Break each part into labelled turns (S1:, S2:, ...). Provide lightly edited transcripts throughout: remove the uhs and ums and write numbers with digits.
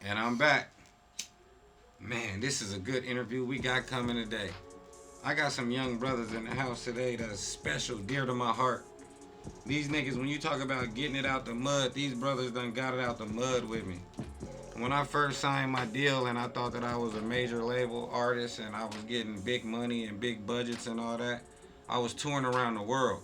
S1: And I'm back. Man, this is a good interview we got coming today. I got some young brothers in the house today that's special, dear to my heart. These niggas, when you talk about getting it out the mud, these brothers done got it out the mud with me. When I first signed my deal and I thought that I was a major label artist and I was getting big money and big budgets and all that, I was touring around the world.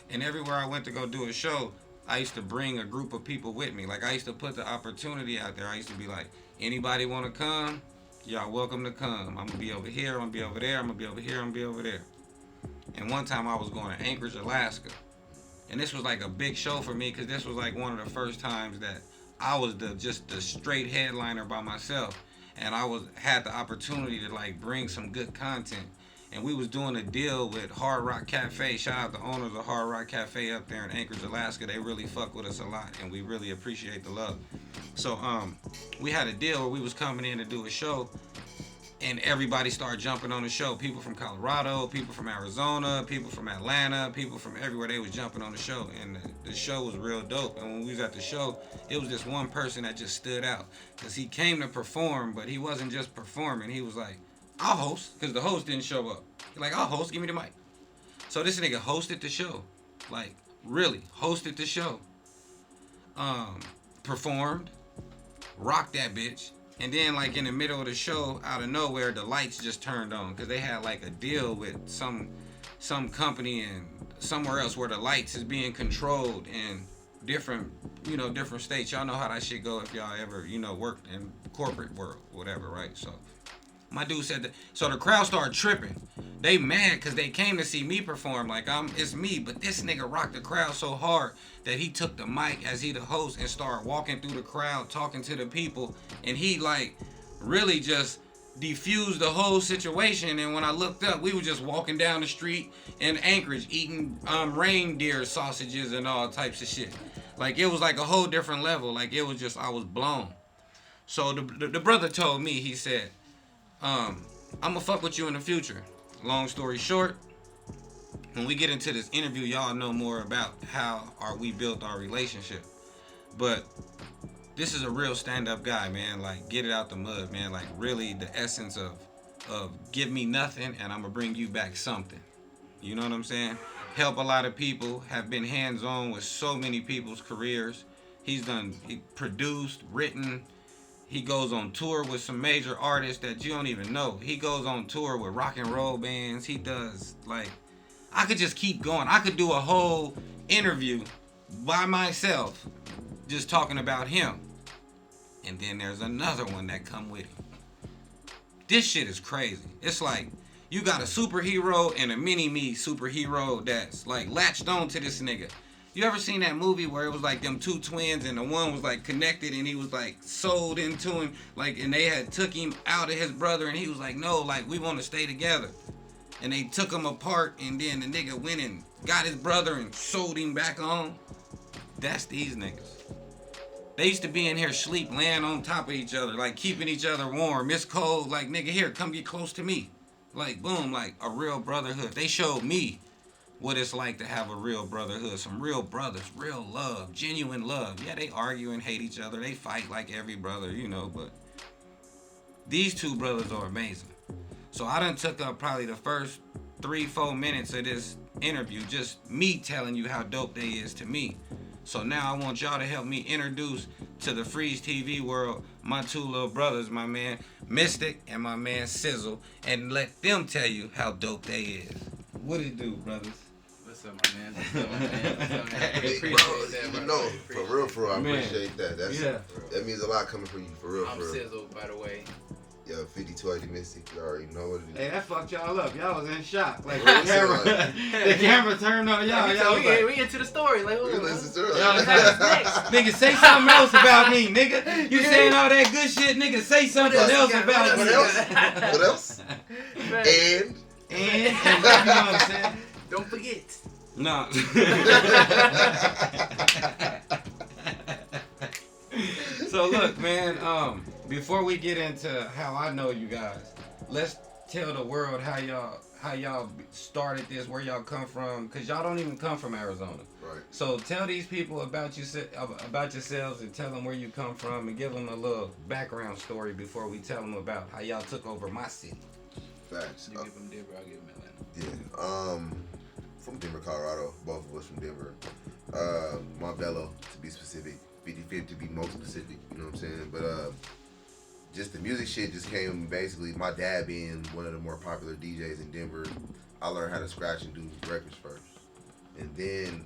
S1: And everywhere I went to go do a show, I used to bring a group of people with me. Like, I used to put the opportunity out there. I used to be like, anybody want to come? Y'all welcome to come. I'm going to be over here. I'm going to be over there. I'm going to be over here. I'm going to be over there. And one time I was going to Anchorage, Alaska. And this was like a big show for me because this was like one of the first times that I was just the straight headliner by myself. And I had the opportunity to like bring some good content. And we was doing a deal with Hard Rock Cafe. Shout out the owners of Hard Rock Cafe up there in Anchorage, Alaska. They really fuck with us a lot, and we really appreciate the love. So we had a deal where we was coming in to do a show, and everybody started jumping on the show. People from Colorado, people from Arizona, people from Atlanta, people from everywhere. They was jumping on the show, and the show was real dope. And when we was at the show, it was this one person that just stood out, because he came to perform, but he wasn't just performing. He was like, I'll host, because the host didn't show up. He's like, I'll host, give me the mic. So this nigga hosted the show. Like, really, hosted the show. Performed, rocked that bitch. And then, like, in the middle of the show, out of nowhere, the lights just turned on. Because they had, like, a deal with some company and somewhere else where the lights is being controlled in different states. Y'all know how that shit go if y'all ever, worked in the corporate world, whatever, right? So my dude said that. So the crowd started tripping. They mad because they came to see me perform. Like, it's me. But this nigga rocked the crowd so hard that he took the mic as he the host and started walking through the crowd, talking to the people. And he, like, really just defused the whole situation. And when I looked up, we were just walking down the street in Anchorage eating reindeer sausages and all types of shit. Like, it was like a whole different level. Like, it was just, I was blown. So the brother told me, he said, I'm gonna fuck with you in the future. Long story short, when we get into this interview, y'all know more about how we built our relationship. But this is a real stand-up guy, man. Like, get it out the mud, man. Like, really the essence of give me nothing and I'm gonna bring you back something. You know what I'm saying? Help a lot of people, have been hands-on with so many people's careers. He produced, written. He goes on tour with some major artists that you don't even know. He goes on tour with rock and roll bands. He does, like, I could just keep going. I could do a whole interview by myself just talking about him. And then there's another one that come with him. This shit is crazy. It's like you got a superhero and a mini-me superhero that's like latched on to this nigga. You ever seen that movie where it was like them two twins and the one was like connected and he was like sold into him, like, and they had took him out of his brother and he was like, no, like, we want to stay together. And they took him apart and then the nigga went and got his brother and sold him back on. That's these niggas. They used to be in here sleep, laying on top of each other, like keeping each other warm. It's cold, like, nigga, here, come get close to me. Like, boom, like a real brotherhood. They showed me what it's like to have a real brotherhood, some real brothers, real love, genuine love. Yeah, they argue and hate each other. They fight like every brother, but these two brothers are amazing. So I done took up probably the first 3-4 minutes of this interview, just me telling you how dope they is to me. So now I want y'all to help me introduce to the FREEZ TV world my two little brothers, my man Mystic and my man Sizzle, and let them tell you how dope they is. What it do, brothers?
S2: What's up, my man? What's up, my man? What's up, man? I appreciate that,
S3: for real, I appreciate that. That means a lot coming from you, for real.
S2: I'm Sizzle, by the way.
S3: Yo, 5280 Mystic, you already know what it is.
S1: Hey, that fucked y'all up. Y'all was in shock. Like, the camera turned on y'all.
S2: We get to the story. Like,
S3: listen to
S1: y'all next. Nigga, say something else about me, nigga. You saying all that good shit, nigga. Say something else about me.
S3: What else? And
S1: you know what I'm saying?
S2: Don't forget.
S1: No. So look, man, before we get into how I know you guys, let's tell the world how y'all started this, where y'all come from, cause y'all don't even come from Arizona.
S3: Right.
S1: So tell these people about yourselves and tell them where you come from and give them a little background story before we tell them about how y'all took over my city.
S3: Facts.
S2: You give them Denver, I'll give them
S3: Yeah.
S2: Atlanta.
S3: From Denver, Colorado. Both of us from Denver. Montbello, to be specific. 50-50 to be most specific. You know what I'm saying? But just the music shit just came basically. My dad being one of the more popular DJs in Denver, I learned how to scratch and do records first. And then,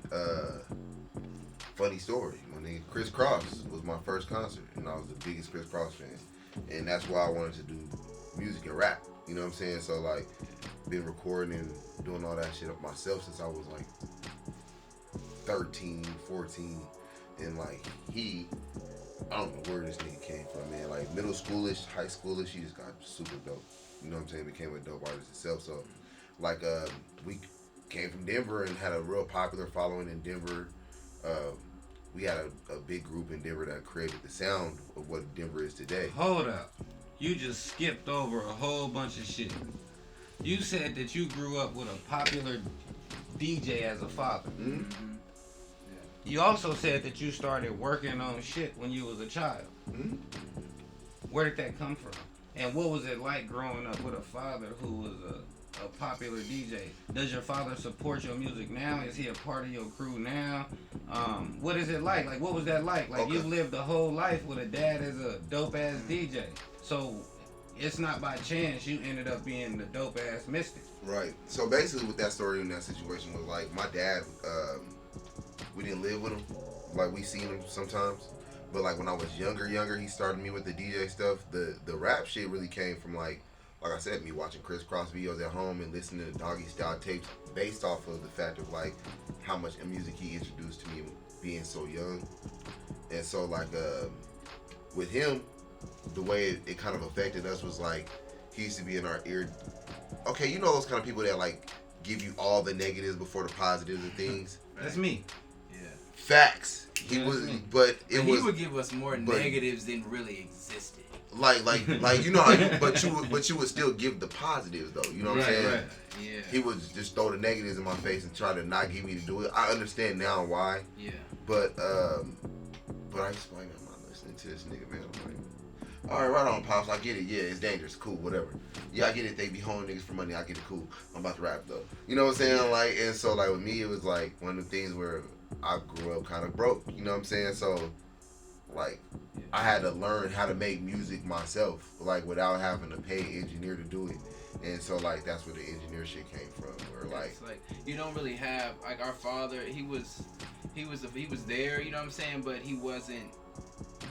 S3: funny story, when Chris Cross was my first concert, and I was the biggest Chris Cross fan. And that's why I wanted to do music and rap. You know what I'm saying? So, like, been recording and doing all that shit up myself since I was, like, 13, 14. And, like, I don't know where this nigga came from, man. Like, middle schoolish, high schoolish, he just got super dope. You know what I'm saying? Became a dope artist himself. So, like, we came from Denver and had a real popular following in Denver. We had a big group in Denver that created the sound of what Denver is today.
S1: Hold up. You just skipped over a whole bunch of shit. You said that you grew up with a popular DJ as a father.
S3: Mm-hmm.
S2: Yeah.
S1: You also said that you started working on shit when you was a child.
S3: Mm-hmm.
S1: Where did that come from? And what was it like growing up with a father who was a popular DJ? Does your father support your music now? Is he a part of your crew now? What is it like? Like, what was that like? Like,
S3: Okay.
S1: you've lived a whole life with a dad as a dope-ass DJ. So, it's not by chance you ended up being the dope-ass mystic.
S3: Right. So basically with that story and that situation was like my dad, we didn't live with him. Like we seen him sometimes. But like when I was younger, he started me with the DJ stuff. The rap shit really came from like I said, me watching Chris Cross videos at home and listening to Doggy Style tapes based off of the fact of like how much music he introduced to me being so young. And so like with him, the way it kind of affected us was like he used to be in our ear. Okay, you know those kind of people that like give you all the negatives before the positives and things.
S1: That's me.
S2: Yeah.
S3: Facts. He
S1: Yeah,
S3: was,
S1: that's me.
S3: but
S2: He would give us more negatives than really existed.
S3: like you know, how but you would still give the positives though. You know what I'm saying?
S1: Right.
S2: Yeah.
S3: He would just throw the negatives in my face and try to not get me to do it. I understand now why.
S2: Yeah.
S3: But I used to like, I'm not listening to this nigga, man. I'm like, all right on, Pops. I get it. Yeah, it's dangerous. Cool, whatever. Yeah, I get it. They be holding niggas for money. I get it. Cool. I'm about to rap though. You know what I'm saying? Like, and so like with me, it was like one of the things where I grew up kind of broke. You know what I'm saying? So like, I had to learn how to make music myself, like without having to pay an engineer to do it. And so like that's where the engineer shit came from. Where like,
S2: it's like you don't really have like our father. He was there. You know what I'm saying? But he wasn't.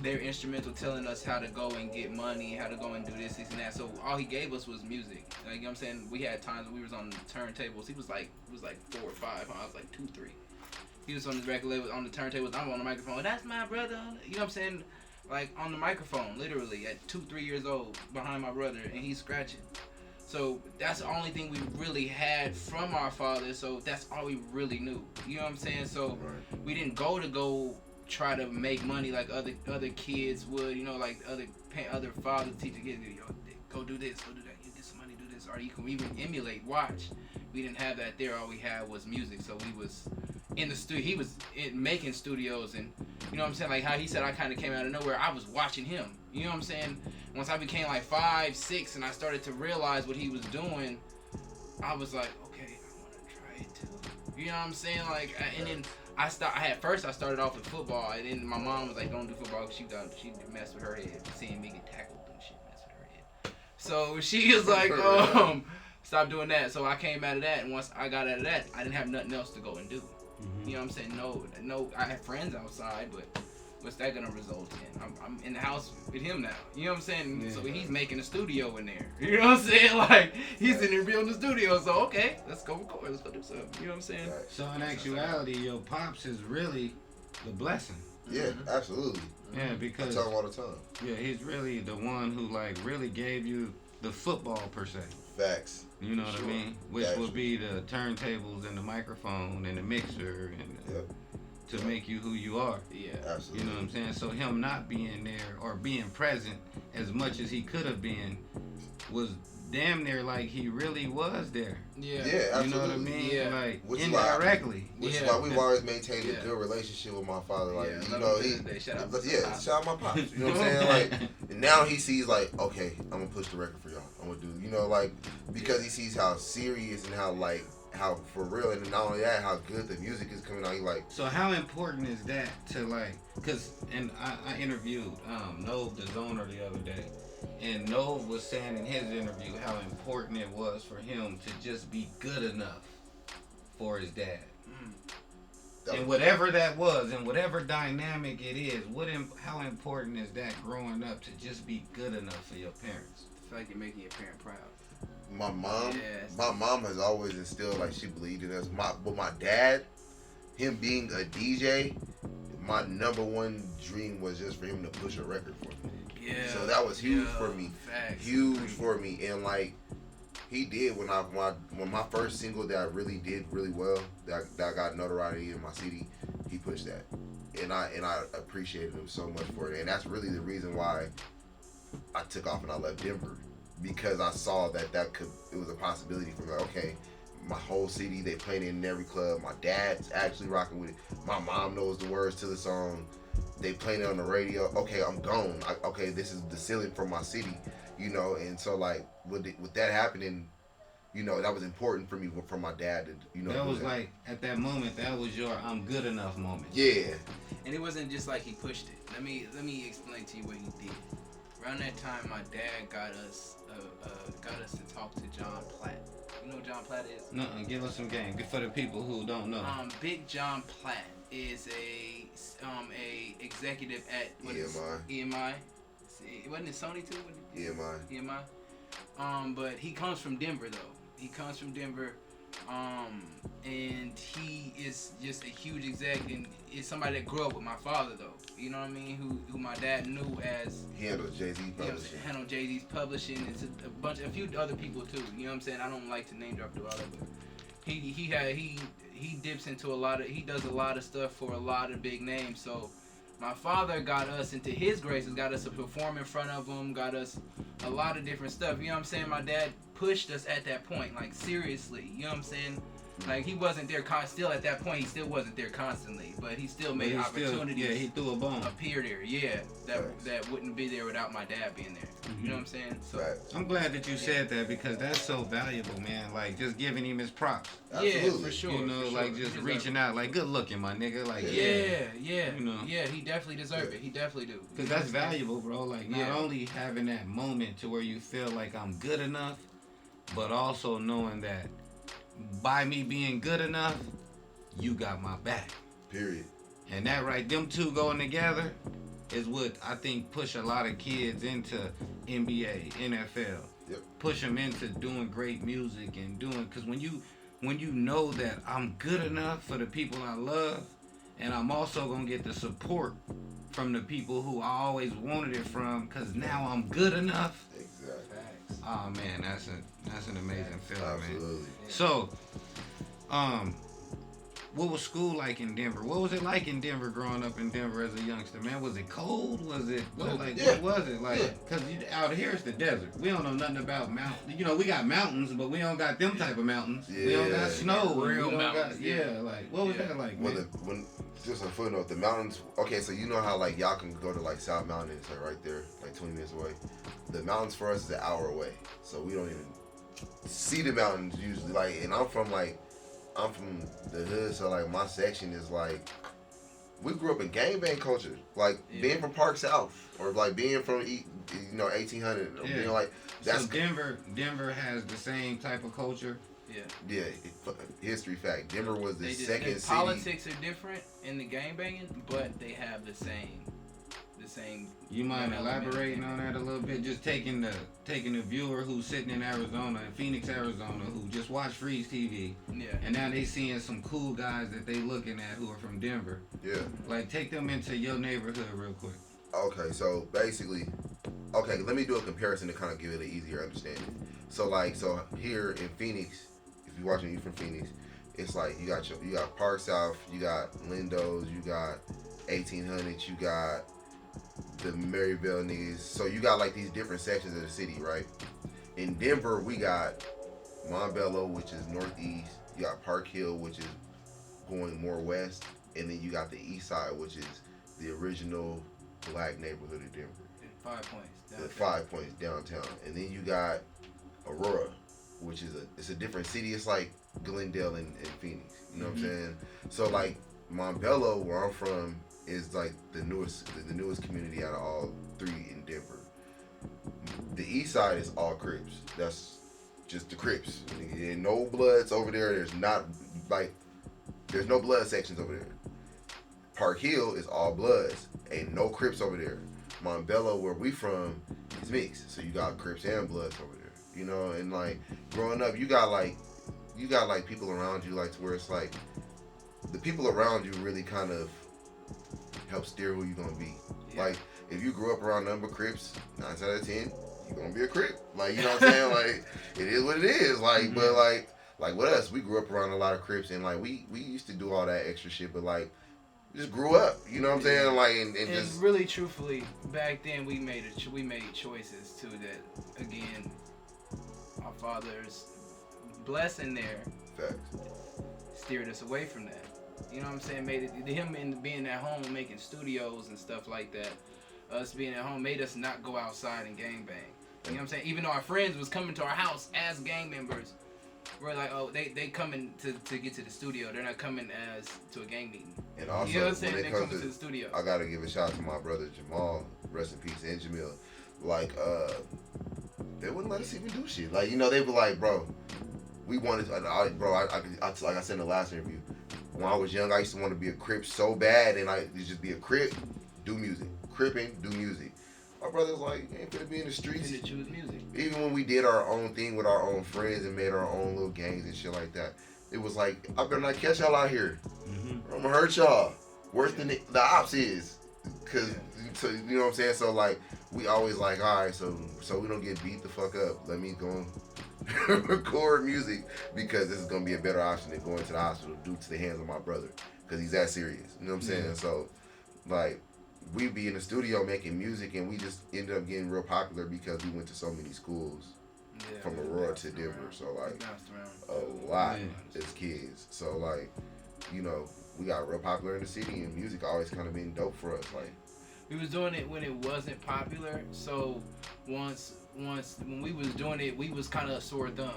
S2: They're instrumental telling us how to go and get money, how to go and do this and that. So all he gave us was music. Like, you know what I'm saying? We had times when we was on the turntables. He was like 4 or 5. I was like 2, 3. He was on his record label on the turntables. I'm on the microphone. That's my brother. You know what I'm saying? Like on the microphone, literally at 2, 3 years old, behind my brother, and he's scratching. So that's the only thing we really had from our father. So that's all we really knew. You know what I'm saying? So we didn't go try to make money like other kids would, you know, like other fathers teach the kids, yo, go do this, go do that, get this money, do this, or you can even emulate, watch. We didn't have that there. All we had was music. So we was in the studio. He was making studios, and you know what I'm saying, like how he said I kind of came out of nowhere. I was watching him. You know what I'm saying? Once I became like 5, 6, and I started to realize what he was doing, I was like, okay, I want to try it too. You know what I'm saying? Like, and then. I started off with football, and then my mom was like, "Don't do football," because she messed with her head, seeing me get tackled and shit, messed with her head. So she was like, "Stop doing that." So I came out of that, and once I got out of that, I didn't have nothing else to go and do. Mm-hmm. You know what I'm saying? No, I have friends outside, but what's that gonna result in? I'm in the house with him now. You know what I'm saying? Yeah. So he's making a studio in there. You know what I'm saying? Like he's in there building the studio. So okay, let's go record. Let's go do something. You know what I'm saying?
S1: So in actuality, your pops is really the blessing.
S3: Yeah, absolutely.
S1: Yeah, because
S3: I tell him all the time.
S1: Yeah, he's really the one who like really gave you the football per se.
S3: Facts.
S1: You know what I mean? Which would be the turntables and the microphone and the mixer and to make you who you are.
S2: Yeah,
S3: absolutely.
S1: You know what I'm saying? So him not being there or being present as much as he could have been was damn near like he really was there.
S2: Yeah.
S3: Yeah, absolutely.
S1: You know what I mean?
S2: Yeah.
S1: Like
S3: Which is
S1: indirectly.
S3: Which is
S2: Yeah.
S3: why we've always maintained a
S2: Yeah.
S3: good relationship with my father. Like,
S2: Yeah,
S3: you
S2: love
S3: know,
S2: him to
S3: he,
S2: this day. Shout out to
S3: yeah,
S2: Pops.
S3: shout out my pops. You know what I'm saying? Like, and now he sees like, okay, I'm gonna push the record for y'all. I'm gonna do, you know, like, because he sees how serious and how for real, and not only that, how good the music is coming out. He like,
S1: So how important is that to like, cause, and I interviewed Nove the Zoner the other day, and Nove was saying in his interview how important it was for him to just be good enough for his dad. And whatever that was, and whatever dynamic it is, how important is that growing up to just be good enough for your parents?
S2: I feel like you're making your parent proud.
S3: my mom,
S2: Yes.
S3: my mom has always instilled like she believed in us. But my dad, him being a DJ, my number one dream was just for him to push a record for me.
S2: Yeah.
S3: So that was huge for me.
S2: Facts.
S3: Huge for me, and like he did when my first single that I really did really well, that got notoriety in my city, he pushed that, and I appreciated him so much for it, and that's really the reason why I took off and I left Denver, because I saw that it was a possibility for me. Like, okay, my whole city, they playing it in every club. My dad's actually rocking with it. My mom knows the words to the song. They playing it on the radio. Okay, I'm gone. Okay, this is the ceiling for my city, you know. And so like with that happening, you know, that was important for me, for my dad to, you know.
S1: That was like, at that moment, that was your I'm good enough moment.
S3: Yeah.
S2: And it wasn't just like he pushed it. Let me explain to you what he did. Around that time, my dad got us to talk to John Platt. You know who John Platt is?
S1: No, give us some game for the people who don't know.
S2: Big John Platt is a executive at EMI. Wasn't it Sony too? EMI. But he comes from Denver though. He comes from Denver. And he is just a huge exec, and is somebody that grew up with my father though. You know what I mean? Who my dad knew as
S3: He handled Jay-Z publishing.
S2: Handled Jay-Z's publishing. It's a few other people too. You know what I'm saying? I don't like to name drop through all of it. He dips into he does a lot of stuff for a lot of big names. So my father got us into his graces, got us to perform in front of him, got us a lot of different stuff. You know what I'm saying? My dad pushed us at that point, like seriously. You know what I'm saying? Like he wasn't there still at that point. He still wasn't there constantly, but he still made opportunities.
S1: He threw a bone.
S2: Appear there, that wouldn't be there without my dad being there. You know what I'm saying? So
S1: I'm glad that you said that, because that's so valuable, man. Like just giving him his props.
S2: Yeah, for sure.
S1: You know, like just reaching out, like good looking, my nigga. Like
S2: yeah.
S1: You know.
S2: Yeah, he definitely deserves it. He definitely do.
S1: Because that's valuable, bro. Like not only having that moment to where you feel like I'm good enough, but also knowing that by me being good enough, you got my back.
S3: Period.
S1: And that right, them two going together is what I think push a lot of kids into NBA, NFL.
S3: Yep.
S1: Push them into doing great music and doing, because when you know that I'm good enough for the people I love, and I'm also gonna get the support from the people who I always wanted it from, because now I'm good enough.
S3: Exactly.
S2: Facts.
S1: Oh man, that's an amazing feeling,
S3: Absolutely.
S1: man. So, what was school like in Denver? What was it like in Denver growing up in Denver as a youngster, man? Was it cold? Was it what was it like? Because out here it's the desert. We don't know nothing about mountains. You know, we got mountains, but we don't got them type of mountains.
S3: Yeah.
S1: We don't got snow.
S2: Real
S1: we don't
S2: mountains.
S1: like what was that like, man?
S3: When just a footnote, the mountains. Okay, so you know how like y'all can go to like South Mountain, it's like right there, like 20 minutes away. The mountains for us is an hour away, so we don't even see the mountains usually. Like, and I'm from the hood, so like my section is like, we grew up in gangbang culture. Like being from Park South, or like being from 1800, or being like that's
S1: so Denver has the same type of culture.
S2: Yeah.
S3: History fact. Denver was the second
S2: their
S3: city.
S2: Politics are different in the gangbanging, but they have the same.
S1: You mind elaborating on that a little bit? Just taking the viewer who's sitting in Arizona, in Phoenix, Arizona, who just watched FREEZTV, and now they seeing some cool guys that they looking at who are from Denver.
S3: Yeah.
S1: Like take them into your neighborhood real quick.
S3: Okay, so basically, let me do a comparison to kind of give it an easier understanding. So here in Phoenix, if you're watching, you from Phoenix, it's like you got Park South, you got Lindo's, you got 1800s, you got the Maryville niggas. So you got like these different sections of the city, right? In Denver, we got Montbello, which is northeast. You got Park Hill, which is going more west, and then you got the east side, which is the original black neighborhood of Denver.
S2: 5 points.
S3: The 5 Points downtown, and then you got Aurora, which is it's a different city. It's like Glendale and Phoenix. You know what I'm saying? So like Montbello, where I'm from, is like the newest community out of all three in Denver. The east side is all Crips. That's just the Crips. There no Bloods over there. There's no blood sections over there. Park Hill is all Bloods. Ain't no Crips over there. Montbello, where we from, is mixed. So you got Crips and Bloods over there. You know, and like growing up, you got like people around you, like to where it's like the people around you really kind of help steer who you're gonna be. Yeah. Like if you grew up around number Crips, 9 out of 10, you're gonna be a Crip. Like, you know what I'm saying? Like it is what it is. Like, but like with us, we grew up around a lot of Crips, and like we used to do all that extra shit, but like just grew up. You know what I'm saying? Like and just
S2: really truthfully, back then we made choices too that again our father's blessing there steered us away from that. You know what I'm saying? Made it him and being at home making studios and stuff like that. Us being at home made us not go outside and gangbang. You know what I'm saying? Even though our friends was coming to our house as gang members, we're like, oh, they coming to get to the studio. They're not coming as to a gang meeting.
S3: And also,
S2: you know what I'm saying? They're coming to the studio.
S3: I gotta give a shout out to my brother Jamal, rest in peace, and Jamil. Like, they wouldn't let us even do shit. Like, you know, they were like, bro, we wanted, like I said in the last interview, when I was young, I used to want to be a Crip so bad, and I just be a Crip, do music, Cripping, do music. My brother's like, ain't gonna be in the streets.
S2: To choose music.
S3: Even when we did our own thing with our own friends and made our own little gangs and shit like that, it was like, I better not catch y'all out here. I'm gonna hurt y'all worse than the ops is. Cause, so, you know what I'm saying? So like, we always like, all right, so we don't get beat the fuck up. Let me go and record music, because this is gonna be a better option than going to the hospital due to the hands of my brother, because he's that serious. You know what I'm saying? So like, we be in the studio making music, and we just ended up getting real popular because we went to so many schools from Aurora to Denver. So like a lot as kids. So like, you know, we got real popular in the city, and music always kind of been dope for us. Like,
S2: we was doing it when it wasn't popular. So once when we was doing it, we was kind of a sore thumb.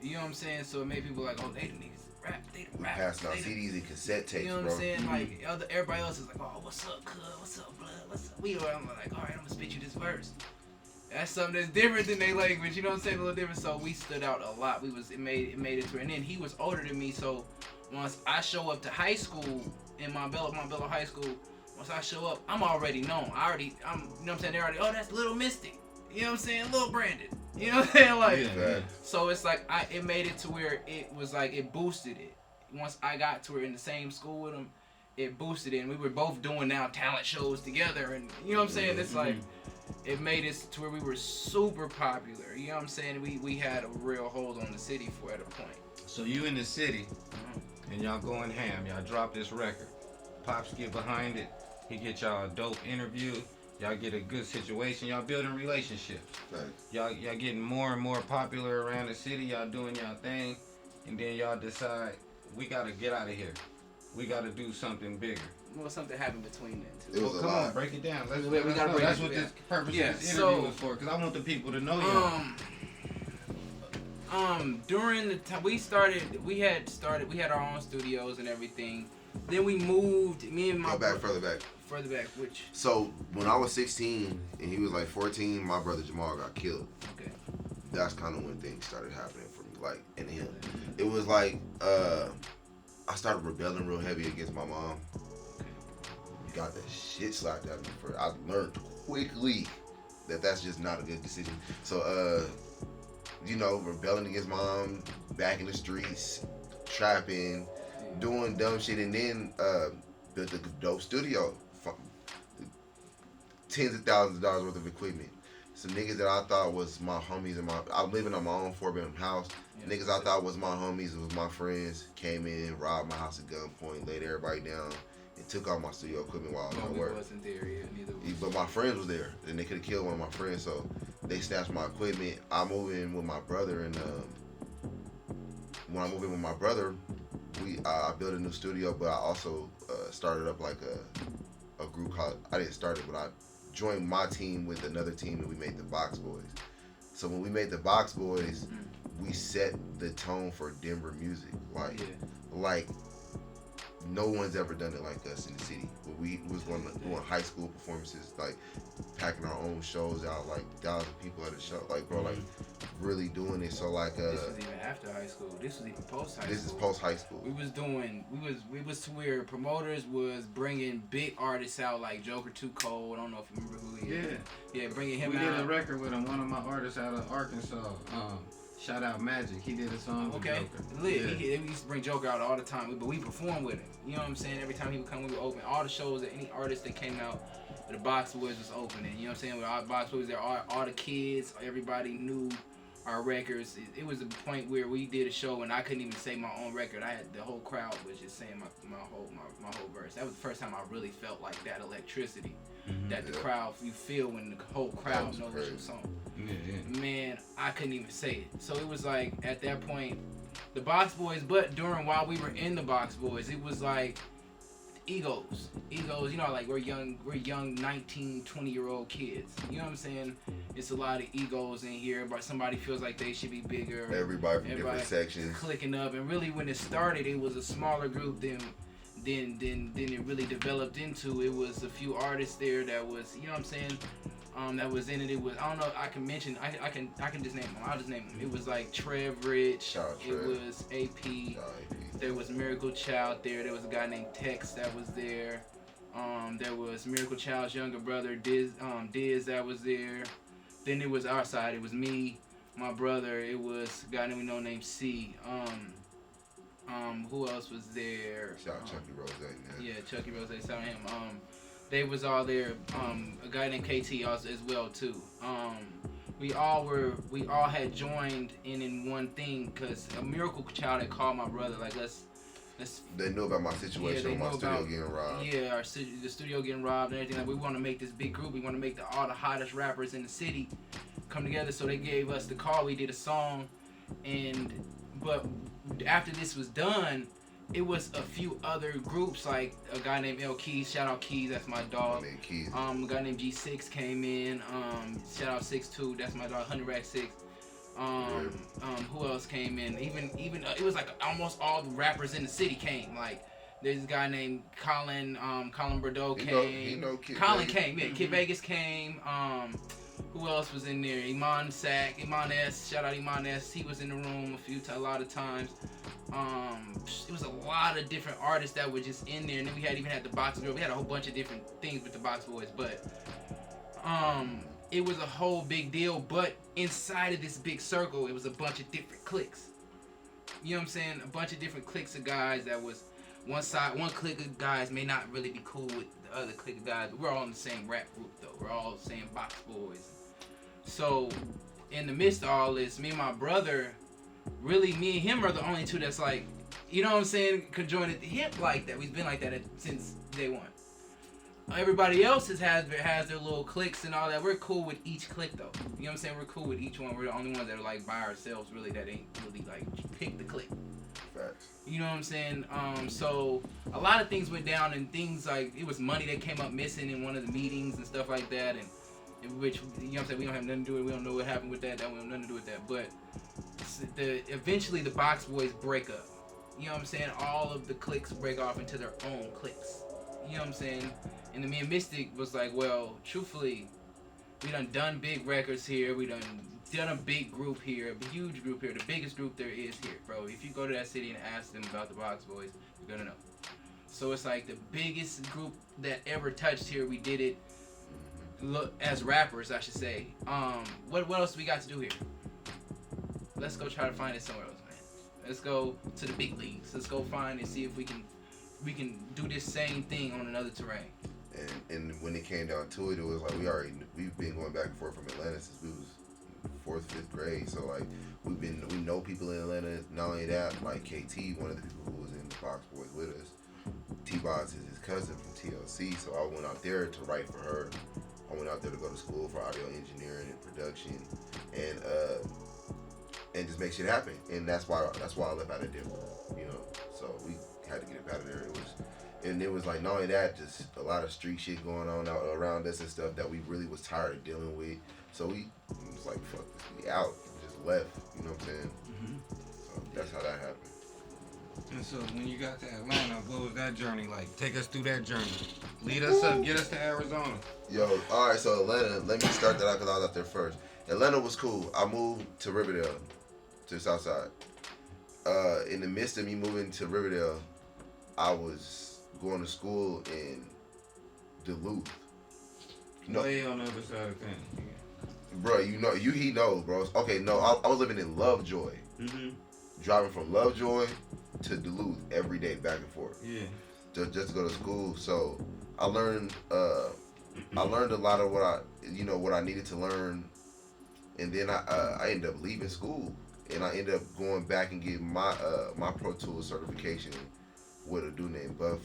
S2: You know what I'm saying? So it made people like, oh, they the niggas rap, they the rap.
S3: We passed out CDs and cassette tapes,
S2: you know what
S3: bro.
S2: I'm saying? Like everybody else is like, oh, what's up, cuz? What's up, blood? What's up? I'm like, all right, I'm gonna spit you this verse. That's something that's different than they language. You know what I'm saying? A little different. So we stood out a lot. It made it to, and then he was older than me. So once I show up to high school in Montbello High School, once I show up, I'm already known. I'm, you know what I'm saying? They're already, oh, that's Little Mystic. You know what I'm saying? Lil Brandon. You know what I'm saying? Like, so it's like it made it to where it was like it boosted it. Once I got to where in the same school with him, it boosted it, and we were both doing now talent shows together, and you know what I'm saying? It's like it made it to where we were super popular. You know what I'm saying? We had a real hold on the city for at a point.
S1: So you in the city, and y'all going ham. Y'all drop this record. Pops get behind it. He get y'all a dope interview. Y'all get a good situation. Y'all building relationships. Y'all getting more and more popular around the city. Y'all doing y'all thing, and then y'all decide we gotta get out of here. We gotta do something bigger.
S2: Well, something happened between then too.
S3: It was
S1: come on, break it down. Let's
S2: we gotta break
S1: That's
S2: it
S1: what
S2: down.
S1: this purpose
S2: Yeah,
S1: of this interview was for, because I want the people to know y'all.
S2: During the time we had our own studios and everything. Then we moved. Me and my
S3: further back.
S2: Further back, which?
S3: So when I was 16 and he was like 14, my brother Jamal got killed.
S2: Okay.
S3: That's kind of when things started happening for me. Like, and him, it was like I started rebelling real heavy against my mom. Got that shit slapped at me for. I learned quickly that that's just not a good decision. So you know, rebelling against mom, back in the streets, trapping, doing dumb shit, and then built a dope studio, tens of thousands of dollars worth of equipment. Some niggas that I thought was my homies, and I'm living on my own 4-bedroom house. Niggas I thought was my homies, it was my friends, came in, robbed my house at gunpoint, laid everybody down, and took all my studio equipment while I was at work.
S2: Wasn't there yet, neither was.
S3: But my friends was there, and they could have killed one of my friends. So they snatched my equipment. I moved in with my brother, and when I moved in with my brother, I built a new studio, but I also started up like a group called. I didn't start it, but I joined my team with another team, and we made the Box Boys. So when we made the Box Boys, we set the tone for Denver music. Like no one's ever done it like us in the city. We was doing high school performances, like packing our own shows out, like 1,000 people at a show. Like, bro, like really doing it. So like,
S2: this was even after high school. This was even post high school.
S3: This is post high school.
S2: We was to where promoters was bringing big artists out like Joker Too Cold. I don't know if you remember who he is. Yeah, bringing him out.
S1: We did a record with him. One of my artists out of Arkansas. Shout out Magic. He did a song with Joker.
S2: Lit. Yeah. We used to bring Joker out all the time, but we performed with him. You know what I'm saying? Every time he would come, we would open. All the shows that any artist that came out, the Box Boys was opening. You know what I'm saying? With our Box Boys there, all the kids, everybody knew our records. It was a point where we did a show and I couldn't even say my own record. I had the whole crowd was just saying my whole verse. That was the first time I really felt like that electricity that the crowd, you feel when the whole crowd knows your song. Man, I couldn't even say it. So it was like at that point, the Box Boys. But while we were in the Box Boys, it was like egos. You know, like we're young 19, 20-year-old kids. You know what I'm saying? It's a lot of egos in here, but somebody feels like they should be bigger.
S3: Everybody from different sections
S2: clicking up, and really when it started, it was a smaller group than it really developed into. It was a few artists there that was, you know what I'm saying, that was in it. It was, I don't know, I can mention, I can just name them. I'll just name them. It was like Trev Rich. It was AP. There was Miracle Child there. There was a guy named Tex that was there. There was Miracle Child's younger brother, Diz that was there. Then it was our side. It was me, my brother. It was a guy that we know named C. Who else was there?
S3: Shout out Chucky Rose, man.
S2: Yeah, Chucky Rose, shout out him. They was all there. A guy named KT also as well too. We all had joined in one thing, cause a Miracle Child had called my brother like let's.
S3: They knew about my situation with my studio getting robbed.
S2: Yeah, the studio getting robbed and everything. Like, we want to make this big group. We want to make all the hottest rappers in the city come together. So they gave us the call. We did a song, but after this was done, it was a few other groups, like a guy named L Keys. Shout out Keys, that's my dog.
S3: Keys.
S2: A guy named G6 came in. Shout out 6'2", that's my dog. 100 Rack 6. Who else came in? Even it was like almost all the rappers in the city came. Like there's a guy named Colin Bordeaux came. Colin came. Yeah, Kid Vegas came. Who else was in there? Iman S. Shout out Iman S. He was in the room a lot of times. It was a lot of different artists that were just in there, and then we even had the Box Girl. We had a whole bunch of different things with the Box Boys, but it was a whole big deal. But inside of this big circle, it was a bunch of different cliques. You know what I'm saying? A bunch of different cliques of guys that was one clique of guys may not really be cool with the other clique of guys, but we're all in the same rap group though. We're all the same Box Boys. So in the midst of all this, me and my brother, really me and him are the only two that's like, you know what I'm saying, could join at the hip like that. We've been like that since day one. Everybody else has their little cliques and all that. We're cool with each clique though. You know what I'm saying? We're cool with each one. We're the only ones that are like by ourselves really, that ain't really like pick the clique.
S3: Facts. You
S2: know what I'm saying? So a lot of things went down, and things like it was money that came up missing in one of the meetings and stuff like that, and which, you know what I'm saying, we don't have nothing to do with it. We don't know what happened with that. We have nothing to do with that. But eventually the Box Boys break up. You know what I'm saying? All of the cliques break off into their own cliques. You know what I'm saying? And then me and Mystic was like, well, truthfully, we done big records here. We done a big group here, a huge group here, the biggest group there is here, bro. If you go to that city and ask them about the Box Boys, you're gonna know. So it's like the biggest group that ever touched here. We did it as rappers, I should say. What else we got to do here? Let's go try to find it somewhere else, man. Let's go to the big leagues. Let's go find and see if we can do this same thing on another terrain.
S3: And when it came down to it, it was like we've been going back and forth from Atlanta since we was 4th, 5th grade. So like we know people in Atlanta. Not only that, like KT, one of the people who was in the Box Boys with us, T-Boz is his cousin from TLC. So I went out there to write for her I went out there to go to school for audio engineering and production, and just make shit happen. And that's why I left out of Denver, you know. So we had to get up out of there. It was like not only that, just a lot of street shit going on out around us and stuff that we really was tired of dealing with. So we was like, fuck this, we out. We just left. You know what I'm saying? So that's how that happened.
S1: And so when you got to Atlanta, what was that journey like? Take us through that journey. Lead us up, get us to Arizona.
S3: Yo, all right, so Atlanta, let me start that out because I was out there first. Atlanta was cool. I moved to Riverdale, to the south side. In the midst of me moving to Riverdale, I was going to school in Duluth.
S1: No. Way on the other side of town.
S3: Bro, he knows, bro. Okay, no, I was living in Lovejoy. Driving from Lovejoy to Duluth every day, back and forth.
S1: Yeah.
S3: Just to go to school. So I learned a lot of what I needed to learn, and then I ended up leaving school, and I ended up going back and getting my Pro Tools certification with a dude named Buff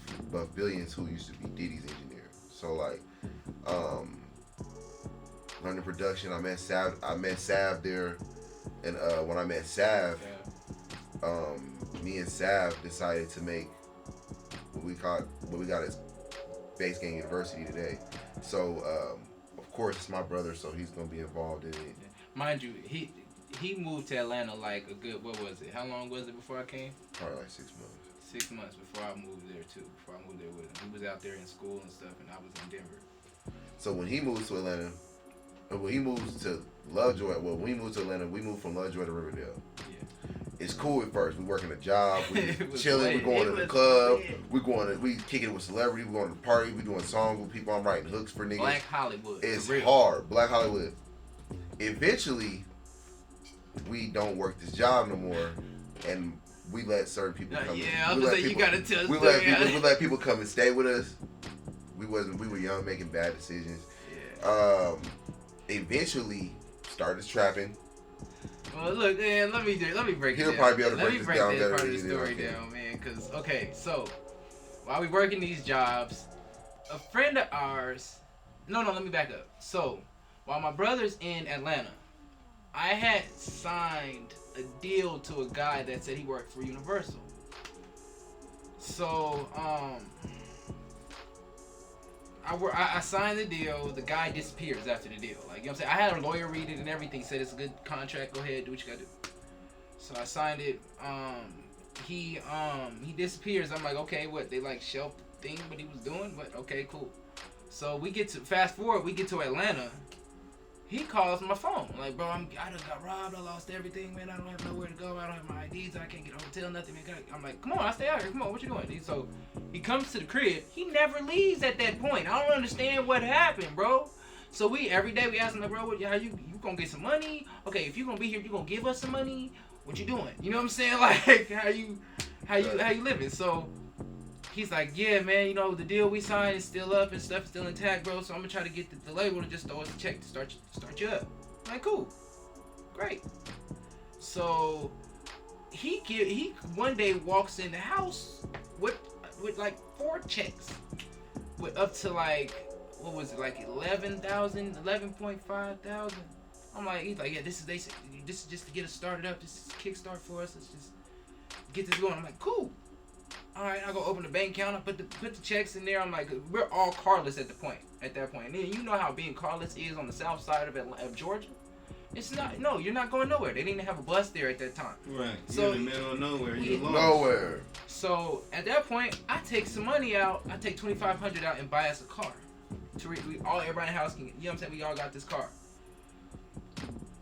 S3: Billions, who used to be Diddy's engineer. So like, learning production. I met Sav there, and when I met Sav, me and Sav decided to make what we got as Bass Gang University today. So of course it's my brother, so he's gonna be involved in it.
S2: Mind you, he moved to Atlanta like a good, what was it? How long was it before I came?
S3: Probably like 6 months.
S2: 6 months before I moved there too. Before I moved there with him, he was out there in school and stuff, and I was in Denver.
S3: So when he moved to Atlanta, when he moved to Lovejoy, when we moved to Atlanta, we moved from Lovejoy to Riverdale.
S2: Yeah.
S3: It's cool at first. We working a job, we chilling, we going to the club, we kicking it with celebrities, we going to the party, we doing songs with people. I'm writing hooks for niggas.
S2: Black Hollywood.
S3: It's hard. Black Hollywood. Eventually, we don't work this job no more, and we let certain people come.
S2: Yeah, I was gonna say you gotta tell.
S3: We let people come and stay with us. We were young, making bad decisions.
S2: Yeah.
S3: Eventually, started trapping.
S2: Well, look, man, let me break it down.
S3: He'll probably be able to break this down better
S2: part of the story down, man. Cause okay, so while we working these jobs, a friend of ours. No, let me back up. So while my brother's in Atlanta, I had signed a deal to a guy that said he worked for Universal. So I signed the deal. The guy disappears after the deal. Like, you know what I'm saying? I had a lawyer read it and everything. Said it's a good contract. Go ahead, do what you gotta do. So I signed it. He disappears. I'm like, okay, what? They like shelved the thing what he was doing? But okay, cool. So we get to fast forward. We get to Atlanta. He calls my phone. I'm like, bro, I done got robbed. I lost everything, man. I don't have nowhere to go. I don't have my IDs. I can't get a hotel, nothing, man. I'm like, come on, I stay out here. Come on, what you doing? So he comes to the crib. He never leaves at that point. I don't understand what happened, bro. So every day we ask him, like, bro, how you gonna get some money? Okay, if you gonna be here, you gonna give us some money? What you doing? You know what I'm saying? Like, how you living? So he's like, yeah, man, you know, the deal we signed is still up and stuff is still intact, bro. So I'm gonna try to get the label to just throw us a check to start you up. I'm like, cool, great. So he one day walks in the house with like 4 checks, with up to like, what was it, like 11.5 thousand. I'm like, he's like, yeah, this is just to get us started up. This is a kickstart for us. Let's just get this going. I'm like, cool. All right, I go open the bank account. I put the checks in there. I'm like, we're all carless at that point. And then you know how being carless is on the south side of Georgia. It's not. No, you're not going nowhere. They didn't have a bus there at that time.
S1: Right.
S2: So
S1: you're in the middle of nowhere. You're lost.
S3: Nowhere.
S2: So at that point, I take some money out. I take $2,500 out and buy us a car. Everybody in the house can. You know what I'm saying? We all got this car.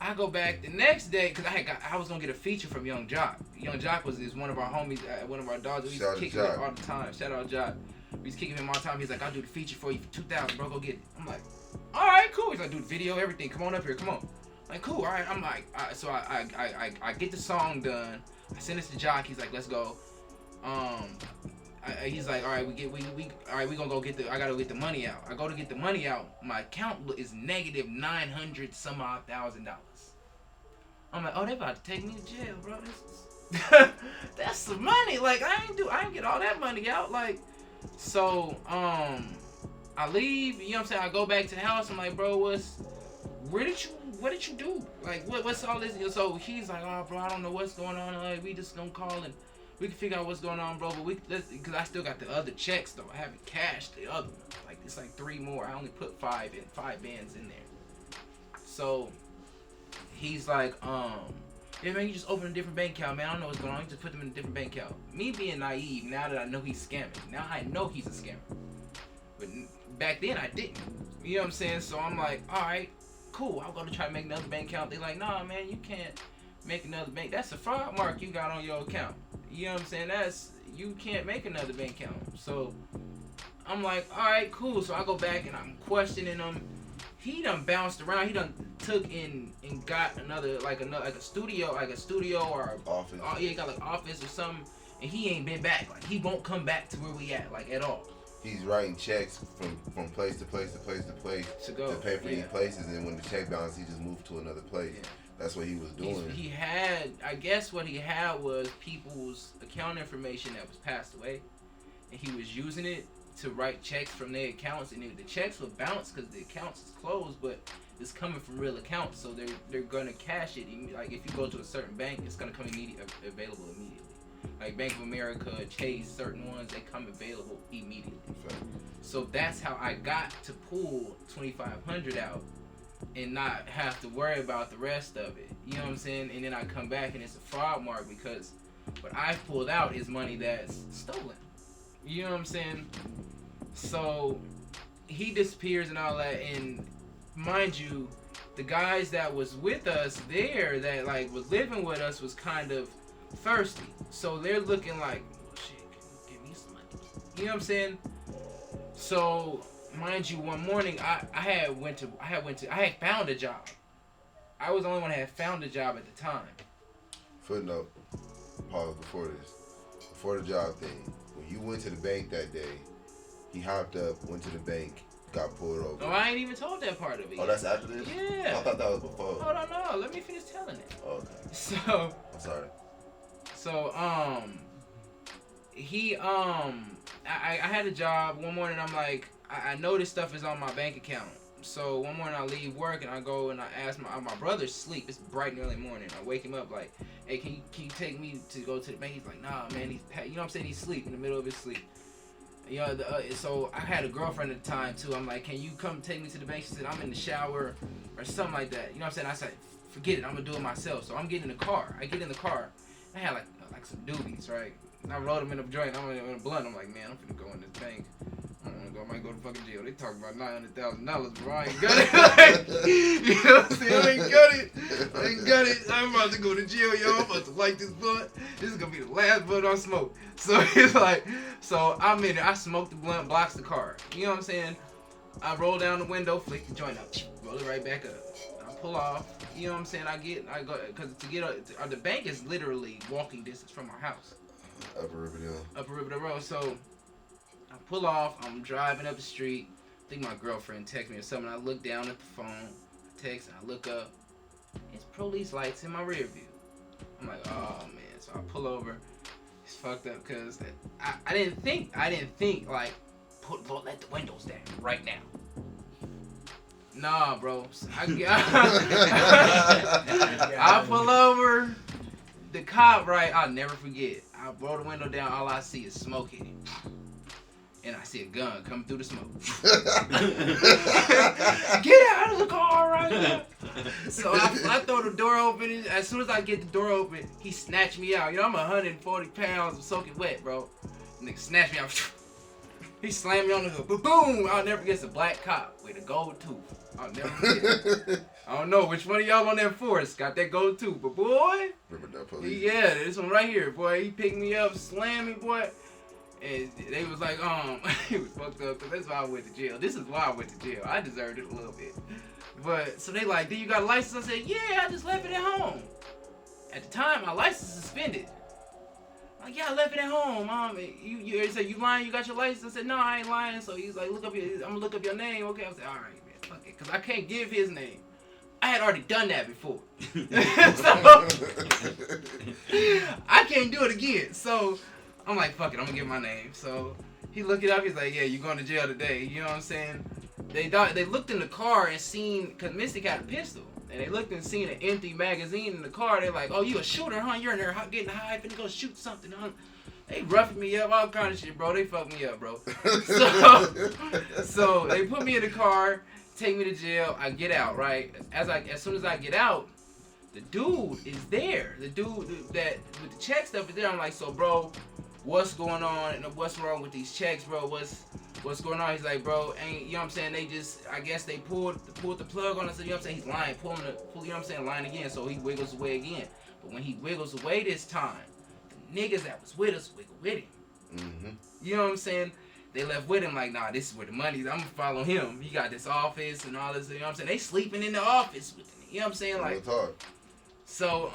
S2: I go back the next day because I was gonna get a feature from Young Jock. Young Jock is one of our homies, one of our dogs. We used to kick him all the time. Shout out Jock. We used to kick him all the time. He's like, I'll do the feature for you for $2,000, bro. Go get it. I'm like, all right, cool. He's like, do the video, everything. Come on up here. Come on. I'm like, cool. All right. I'm like, so I get the song done. I send it to Jock. He's like, let's go. He's like, all right, we gonna go I gotta get the money out. I go to get the money out. My account is negative $900 some odd thousand. I'm like, oh, they about to take me to jail, bro. That's some money. Like, I ain't get all that money out. Like, so I I leave, you know what I'm saying? I go back to the house. I'm like, bro, what did you do? Like, what's all this? So he's like, oh, bro, I don't know what's going on. Like, we just gonna call and we can figure out what's going on, bro. But because I still got the other checks though. I haven't cashed the other one. Like, it's like 3 more. I only put 5 bands in there. So he's like, yeah, man, you just open a different bank account, man. I don't know what's going on. You just put them in a different bank account. Me being naive, now that I know he's scamming. Now I know he's a scammer. But back then I didn't. You know what I'm saying? So I'm like, all right, cool. I'll go to try to make another bank account. They're like, nah, man, you can't make another bank. That's a fraud mark you got on your account. You know what I'm saying? You can't make another bank account. So I'm like, all right, cool. So I go back and I'm questioning him. He done bounced around. He done took and got another like a studio or
S3: office.
S2: Yeah, he got like office or something, and he ain't been back. Like, he won't come back to where we at, like, at all.
S3: He's writing checks from place to place to place to place
S2: to go
S3: to pay for these places, and when the check bounced, he just moved to another place. Yeah. That's what he was doing.
S2: I guess what he had was people's account information that was passed away, and he was using it to write checks from their accounts, and the checks would bounce because the accounts is closed, but it's coming from real accounts, so they're gonna cash it. Like, if you go to a certain bank, it's gonna come available immediately. Like Bank of America, Chase, certain ones, they come available immediately. So that's how I got to pull $2,500 out and not have to worry about the rest of it. You know what I'm saying? And then I come back and it's a fraud mark because what I pulled out is money that's stolen. You know what I'm saying? So he disappears and all that, and mind you, the guys that was with us there that like was living with us was kind of thirsty. So they're looking like, well, shit, can you give me some money? You know what I'm saying? So mind you, one morning I had found a job. I was the only one that had found a job at the time.
S3: Footnote, pause before this. Before the job thing, when you went to the bank that day, he hopped up, went to the bank, got pulled over.
S2: Oh, I ain't even told that part of it.
S3: Oh, that's after this?
S2: Yeah.
S3: I thought that was before.
S2: Hold on, no. Let me finish telling it.
S3: Oh, okay.
S2: So.
S3: I'm sorry.
S2: So, I had a job. One morning, I'm like, I know this stuff is on my bank account. So one morning I leave work and I go and I ask my brother's asleep. It's bright and early morning. I wake him up like, hey, can you take me to go to the bank? He's like, nah, man. You know what I'm saying? He's asleep in the middle of his sleep. You know, so I had a girlfriend at the time too. I'm like, can you come take me to the bank? She said, I'm in the shower or something like that. You know what I'm saying? I said, forget it. I'm gonna do it myself. So I'm getting in the car. I get in the car. I had like some doobies, right? And I rolled them in a joint. I'm in a blunt. I'm like, man, I'm finna go in this bank. I don't wanna go. I might go to fucking jail. They talk about $900,000, bro. I ain't got it. You know what I'm saying? I ain't got it. I'm about to go to jail, yo. I'm about to light this blunt. This is gonna be the last blunt I smoke. So it's like, so I'm in there. I smoke the blunt, blocks the car. You know what I'm saying? I roll down the window, flick the joint up, roll it right back up. I pull off. You know what I'm saying? I go, because the bank is literally walking distance from our house.
S3: Upper Riverdale
S2: Road. So I pull off. I'm driving up the street. I think my girlfriend texted me or something. I look down at the phone. I text and I look up. It's police lights in my rear view. I'm like, oh man. So I pull over. It's fucked up because I didn't think like let the windows down right now. Nah, bro. I pull over. The cop, right? I'll never forget. I roll the window down. All I see is smoke hitting. And I see a gun coming through the smoke. Get out of the car right now. So I throw the door open. And as soon as I get the door open, he snatched me out. You know, I'm 140 pounds of soaking wet, bro. Nigga snatched me out. He slammed me on the hood. Boom! I'll never forget. It's a black cop with a gold tooth. I'll never forget. I don't know which one of y'all on that force got that gold tooth, but boy, yeah, this one right here, boy. He picked me up, slammed me, boy, and they was like, he was fucked up, cause that's why I went to jail. This is why I went to jail. I deserved it a little bit, but so they like, do you got a license? I said, yeah, I just left it at home. At the time, my license suspended. Like, yeah, I left it at home. You said, you lying? You got your license? I said, no, I ain't lying. So he's like, I'm gonna look up your name. Okay, I said, all right, man, fuck it, cause I can't give his name. I had already done that before. So I can't do it again. So I'm like, fuck it, I'm gonna give my name. So He looked it up. He's like, yeah, you're going to jail today. You know what I'm saying? They looked in the car and seen, because Mystic had a pistol. And they looked and seen an empty magazine in the car. They're like, oh, you a shooter, huh? You're in there getting high, finna go shoot something, huh? They roughed me up, all kind of shit, bro. They fucked me up, bro. So they put me in the car, take me to jail. I get out, right? As soon as I get out, the dude is there. The dude that with the check stuff is there. I'm like, so, bro, what's going on? And what's wrong with these checks, bro? What's going on? He's like, bro, ain't, you know what I'm saying? They just, I guess they pulled the plug on us. You know what I'm saying? He's lying, you know what I'm saying? Lying again. So he wiggles away again. But when he wiggles away this time, the niggas that was with us wiggle with him.
S3: Mm-hmm.
S2: You know what I'm saying? They left with him like, nah, this is where the money's. I'm gonna follow him. He got this office and all this. You know what I'm saying? They sleeping in the office with him. You know what I'm saying? Like, so,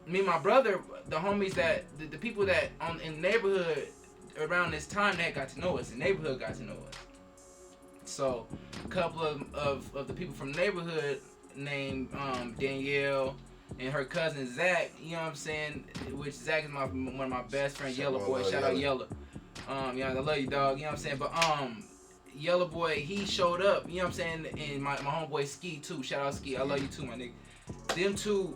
S2: me and my brother, the homies that, the people that in the neighborhood around this time that got to know us, the neighborhood got to know us. So, a couple of the people from the neighborhood named Danielle and her cousin Zach, you know what I'm saying? Which Zach is one of my best friends, Yellow Boy. Shout out Yellow. Yeah, I love you, dog. You know what I'm saying? But Yellow Boy, he showed up. You know what I'm saying? And my homeboy Ski too. Shout out Ski. I love you too, my nigga. Them two,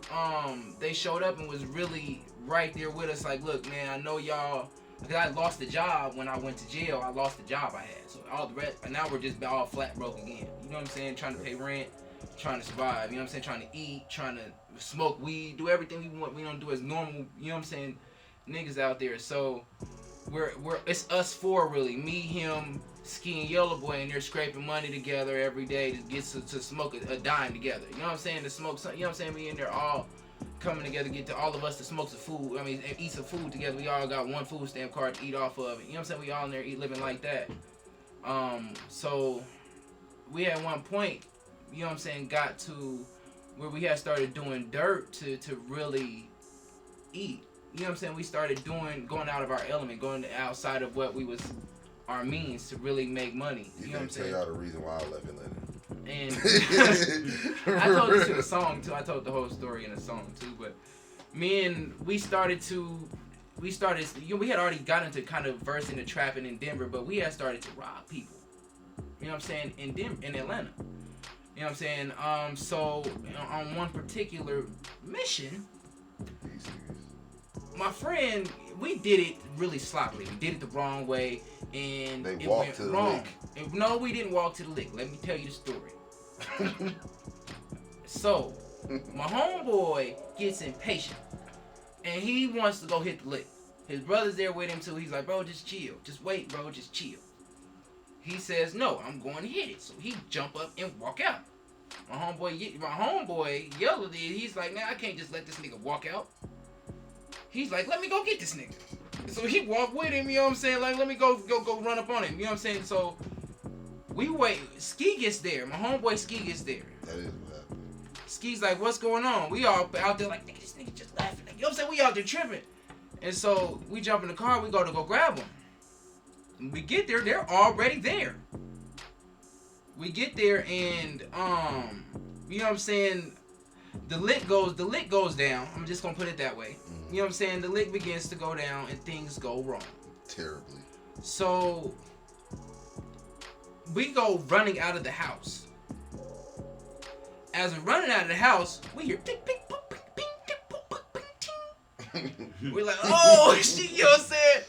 S2: they showed up and was really right there with us. Like, look, man, I know y'all. Because I lost the job when I went to jail. I lost the job I had. So all the rest, and now we're just all flat broke again. You know what I'm saying? Trying to pay rent, trying to survive. You know what I'm saying? Trying to eat, trying to smoke weed, do everything we want. We don't do as normal. You know what I'm saying? Niggas out there. So it's us four really. Me, him, Ski, and Yellow Boy, and they're scraping money together every day to get to smoke a dime together. You know what I'm saying? To smoke something. You know what I'm saying? We in there all coming together, get to all of us to smoke some food. I mean, eat some food together. We all got one food stamp card to eat off of. You know what I'm saying? We all in there living like that. So we at one point, you know what I'm saying, got to where we had started doing dirt to really eat. You know what I'm saying? We started going out of our element, going outside of what we was our means to really make money. You know what I'm saying?
S3: Tell y'all the reason why I left Atlanta.
S2: And I told this in a song too. I told the whole story in a song too. But we had already gotten to kind of verse into trapping in Denver, but we had started to rob people. You know what I'm saying? In Atlanta. You know what I'm saying? So on one particular mission, my friend, we did it really sloppily. We did it the wrong way, and
S3: they
S2: it
S3: walked
S2: went
S3: to the
S2: wrong.
S3: lick.
S2: No, we didn't walk to the lick. Let me tell you the story. So, my homeboy gets impatient, and he wants to go hit the lick. His brother's there with him too. He's like, bro, just chill. Just wait, bro. Just chill. He says, no, I'm going to hit it. So he jump up and walk out. My homeboy, Yellow did. He's like, man, I can't just let this nigga walk out. He's like, let me go get this nigga. So he walked with him, you know what I'm saying? Like, let me go run up on him, you know what I'm saying? So we wait. Ski gets there. My homeboy Ski gets there.
S3: That is what happened.
S2: Ski's like, what's going on? We all out there like, nigga, this nigga just laughing. You know what I'm saying? We out there tripping. And so we jump in the car. We go grab them. When we get there, they're already there. We get there and you know what I'm saying? The lick goes down. I'm just gonna put it that way. You know what I'm saying? The lick begins to go down and things go wrong. Terribly. So we go running out of the house. As we're running out of the house, we hear ping, ping, ping, ping, ping, ping, ping, ping. We're like, oh shit, you know what I'm saying?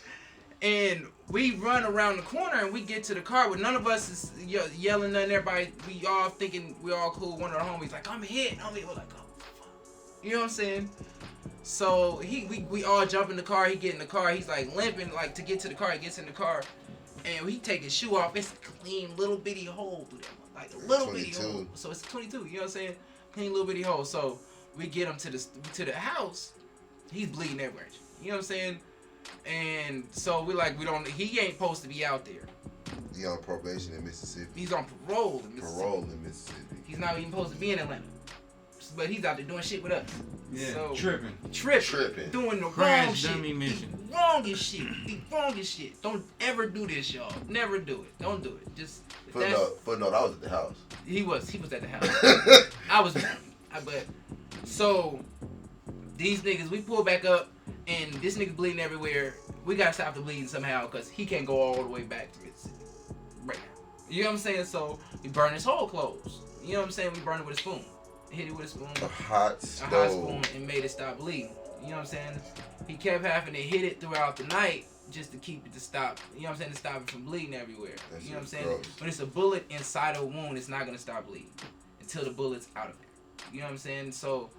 S2: And we run around the corner and we get to the car where none of us is yelling nothing. Everybody, we all thinking we all cool. One of the homies like, I'm hit. We're like, oh fuck. You know what I'm saying? So we all jump in the car. He get in the car. He's like limping like to get to the car. He gets in the car and he take his shoe off. It's a clean little bitty hole through there. Like a little 22. Bitty hole. So it's 22. You know what I'm saying? Clean little bitty hole. So we get him to the house. He's bleeding everywhere. You know what I'm saying? And so he ain't supposed to be out there.
S3: He on probation in Mississippi.
S2: He's on parole in Mississippi.
S3: Parole in Mississippi.
S2: He's not even supposed to be in Atlanta. But he's out there doing shit with us.
S1: Yeah,
S2: so,
S1: tripping.
S2: Doing the wrong shit. The wrongest shit. Don't ever do this, y'all. Never do it. Don't do it. Just
S3: Footnote, I was at the house.
S2: He was at the house. I was but so these niggas, we pull back up and this nigga bleeding everywhere. we gotta stop the bleeding somehow because he can't go all the way back to Mississippi right now. You know what I'm saying? So we burned his whole clothes. You know what I'm saying? We burned it with a spoon. Hit it with a spoon.
S3: A hot
S2: spoon and made it stop bleeding. You know what I'm saying? He kept having to hit it throughout the night just to keep it to stop. You know what I'm saying? To stop it from bleeding everywhere. You know what I'm saying?
S3: Gross.
S2: When it's a bullet inside a wound, it's not gonna stop bleeding until the bullet's out of there. You know what I'm saying? So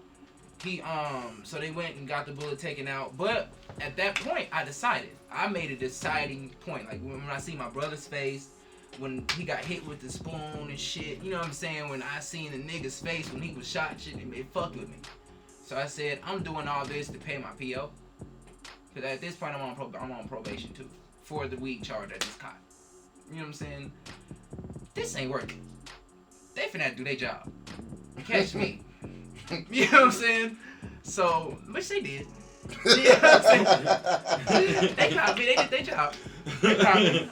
S2: so they went and got the bullet taken out. But at that point, I made a deciding point. Like when I see my brother's face, when he got hit with the spoon and shit, you know what I'm saying? When I seen the nigga's face when he was shot and shit, it fucked with me. So I said, I'm doing all this to pay my PO. Because at this point, I'm on probation too. For the weed charge I just caught. You know what I'm saying? This ain't working. They finna have to do their job. Catch me. You know what I'm saying? So, which they did. You know what I'm saying? They caught me. They did their job. They caught me.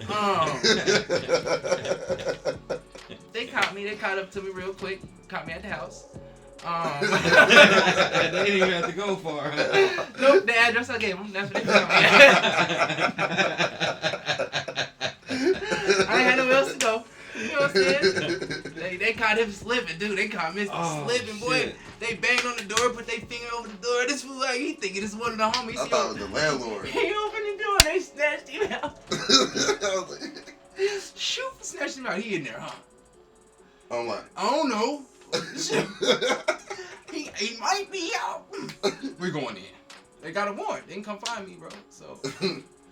S2: They caught me. They caught up to me real quick. Caught me at the house.
S1: They didn't even have to go far. Huh?
S2: Nope, the address I gave them. That's what they found me. I ain't had nowhere else to go. You know what I'm saying? They caught him slipping, dude. They caught Mr. Slipping, boy.
S1: Shit.
S2: They banged on the door, put their finger over the door. This fool like he thinking this one of the homies.
S3: I thought it was the landlord.
S2: He opened the door and they snatched him out.
S3: I was like,
S2: Shoot, snatched him out. He in there, huh?
S3: I'm like,
S2: I don't know. He might be out. We're going in. They got a warrant. They can come find me, bro. So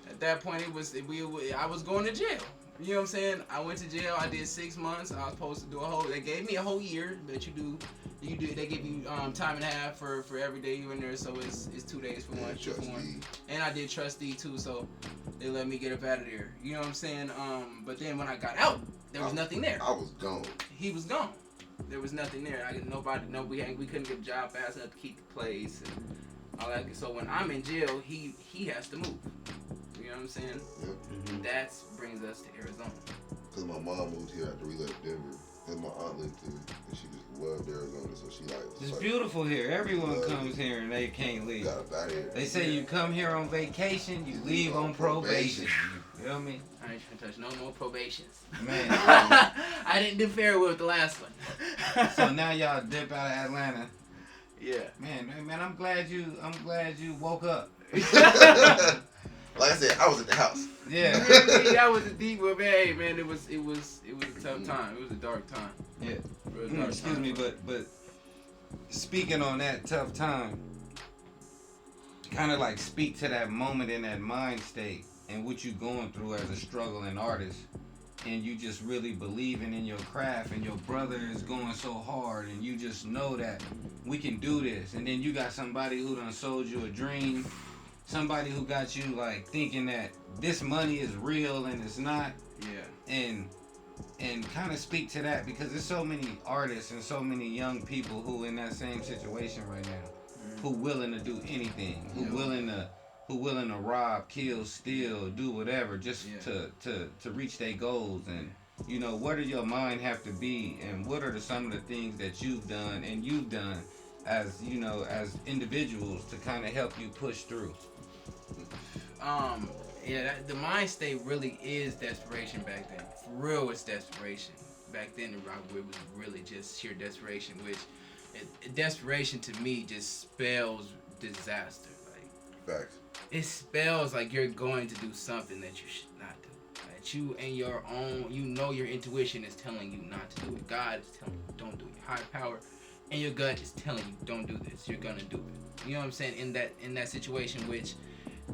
S2: at that point, I was going to jail. You know what I'm saying? I went to jail. I did 6 months. I was supposed to do they gave me a whole year, but they give you time and a half for every day you in there. So it's 2 days for one, for one. And I did trustee too, so they let me get up out of there. You know what I'm saying? But then when I got out, there was nothing there.
S3: I was gone.
S2: He was gone. There was nothing there. We couldn't get a job fast enough to keep the place and all that. So when I'm in jail, he has to move. You know what I'm saying?
S3: Yep.
S1: Mm-hmm.
S2: That brings us to Arizona.
S3: Because my mom moved here after we left Denver. And my aunt lived here. And she just loved Arizona. So she
S1: It's beautiful here. Everyone comes here and they can't leave.
S3: Got up out of here.
S1: They say you come here on vacation, you leave on probation. You feel me?
S2: I ain't gonna touch no more probations.
S1: Man.
S2: I didn't do fair with the last one.
S1: So now y'all dip out of Atlanta.
S2: Yeah.
S1: Man, I'm glad you woke up.
S3: Like I said, I was at the house.
S1: Yeah.
S2: That was a deep one, man. Hey, man, it was a tough time. It was a dark time.
S1: Yeah.
S2: Real dark
S1: Excuse
S2: time.
S1: me, but speaking on that tough time, kind of like speak to that moment in that mind state and what you going through as a struggling artist, and you just really believing in your craft, and your brother is going so hard, and you just know that we can do this, and then you got somebody who done sold you a dream, somebody who got you like thinking that this money is real and it's not.
S2: Yeah.
S1: And kind of speak to that, because there's so many artists and so many young people who in that same situation right now, who willing to do anything, who willing to rob, kill, steal, do whatever just to reach their goals. And you know, what do your mind have to be, and what are some of the things that you've done as individuals to kind of help you push through?
S2: The mind state really is desperation back then. For real, it's desperation. Back then, it was really just sheer desperation, which desperation to me just spells disaster. Like,
S3: Facts.
S2: it spells like you're going to do something that you should not do. That you and your own, your intuition is telling you not to do it. God is telling you don't do it. Your higher power and your gut is telling you don't do this. You're gonna do it. You know what I'm saying? In that situation, which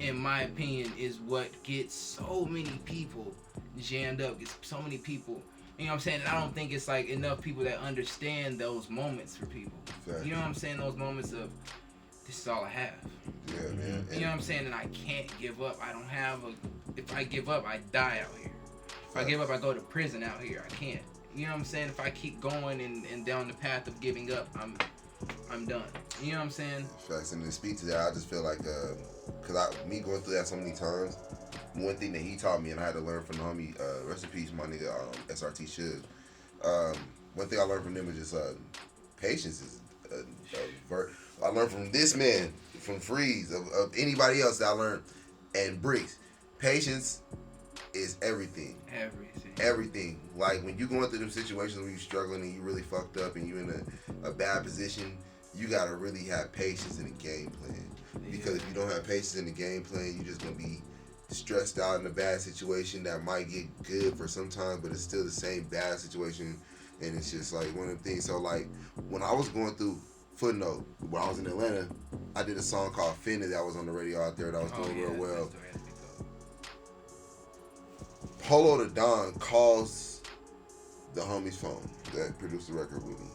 S2: in my opinion is what gets so many people jammed up. Gets so many people. You know what I'm saying? And I don't think it's like enough people that understand those moments for people.
S3: Facts.
S2: You know what I'm saying? Those moments of this is all I have.
S3: Yeah, man.
S2: You know what I'm saying? And I can't give up. I don't have if I give up, I die out here. If I give up, I go to prison out here. I can't. You know what I'm saying? If I keep going and down the path of giving up, I'm done. You know what I'm saying?
S3: Facts. And to speak to that, I just feel like, because me going through that so many times, one thing that he taught me, and I had to learn from the homie, rest in peace, my nigga, SRT Should. One thing I learned from them is just patience is I learned from this man, from FREEZ, of anybody else that I learned, And Bricks, patience is everything. Everything. Like when you're going through them situations where you're struggling and you really fucked up and you're in a bad position, you gotta really have patience in the game plan. Because if you don't have patience in the game plan, you're just gonna be stressed out in a bad situation that might get good for some time, but it's still the same bad situation. And it's just like one of the things. So like when I was going through Footnote, when I was in Atlanta, I did a song called Finna that was on the radio out there that was doing real well. Polo the Don calls the homie's phone that produced the record with me.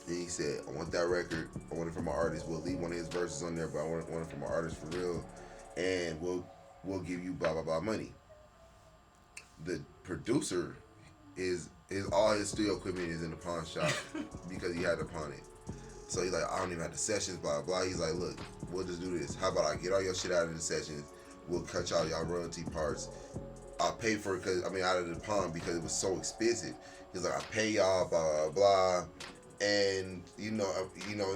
S3: And he said, I want that record. I want it from my artist. We'll leave one of his verses on there, but I want it from my artist for real. And we'll give you blah, blah, blah money. The producer is all his studio equipment is in the pawn shop because he had to pawn it. So he's like, I don't even have the sessions, blah, blah. He's like, look, we'll just do this. How about I get all your shit out of the sessions? We'll cut y'all royalty parts. I'll pay for it out of the pawn because it was so expensive. He's like, I pay y'all, blah, blah, blah. And, and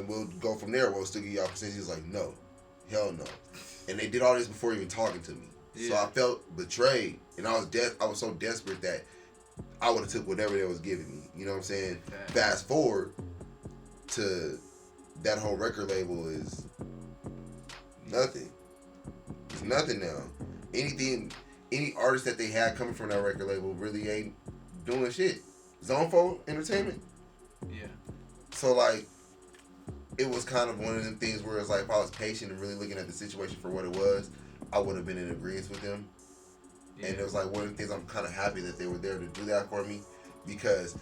S3: we'll go from there. We'll still give y'all percentage. He's like, no, hell no. And they did all this before even talking to me. Yeah. So I felt betrayed. And I was so desperate that I would have took whatever they was giving me. You know what I'm saying? Okay. Fast forward to that whole record label is nothing. It's nothing now. Any artist that they had coming from that record label really ain't doing shit. Zone 4 Entertainment.
S2: Yeah.
S3: So like, it was kind of one of them things where it's like if I was patient and really looking at the situation for what it was, I would have been in agreement with them. Yeah. And it was like one of the things I'm kind of happy that they were there to do that for me, because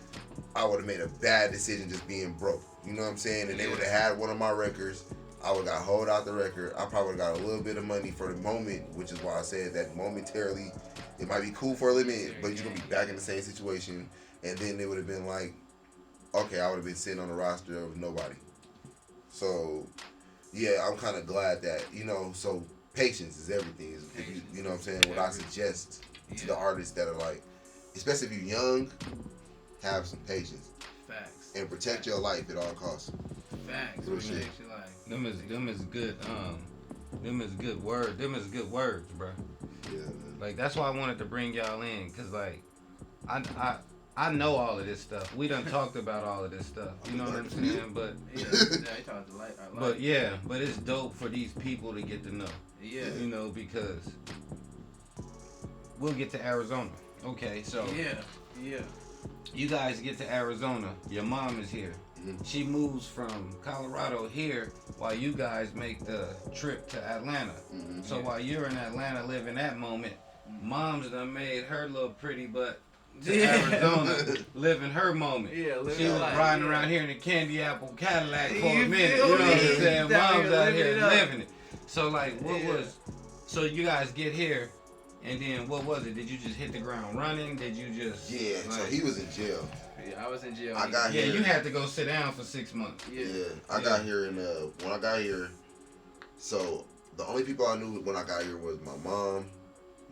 S3: I would have made a bad decision just being broke. You know what I'm saying? And they would have had one of my records. I would have got hold out the record. I probably would have got a little bit of money for the moment, which is why I said that momentarily it might be cool for a little bit, but you're going to be back in the same situation. And then it would have been like, okay, I would have been sitting on the roster of nobody. So, yeah, I'm kind of glad that, so patience is everything. If you know what I'm saying? What I suggest to the artists that are like, especially if you're young, have some patience.
S2: Facts.
S3: And protect your life at all costs.
S2: Facts.
S3: Real shit.
S1: Them is good words, bro.
S3: Yeah, man.
S1: Like that's why I wanted to bring y'all in, cause like I know all of this stuff. We done talked about all of this stuff. You know what I'm saying? But but it's dope for these people to get to know.
S2: Yeah.
S1: Because we'll get to Arizona. Okay, so
S2: yeah.
S1: You guys get to Arizona. Your mom is here. Mm-hmm. She moves from Colorado here while you guys make the trip to Atlanta. Mm-hmm. So while you're in Atlanta living that moment, mom's done made her little pretty butt to Arizona living her moment.
S2: Yeah,
S1: she was riding around here in a candy apple Cadillac for a minute. You know what I'm saying? Mom's out here living it. So like, so you guys get here, and then what was it? Did you just hit the ground running? Did you just?
S3: Yeah. So he was in jail.
S2: Yeah, I was in jail.
S3: I got here.
S1: Yeah, you had to go sit down for 6 months.
S3: Yeah. I got here when I got here. So the only people I knew when I got here was my mom,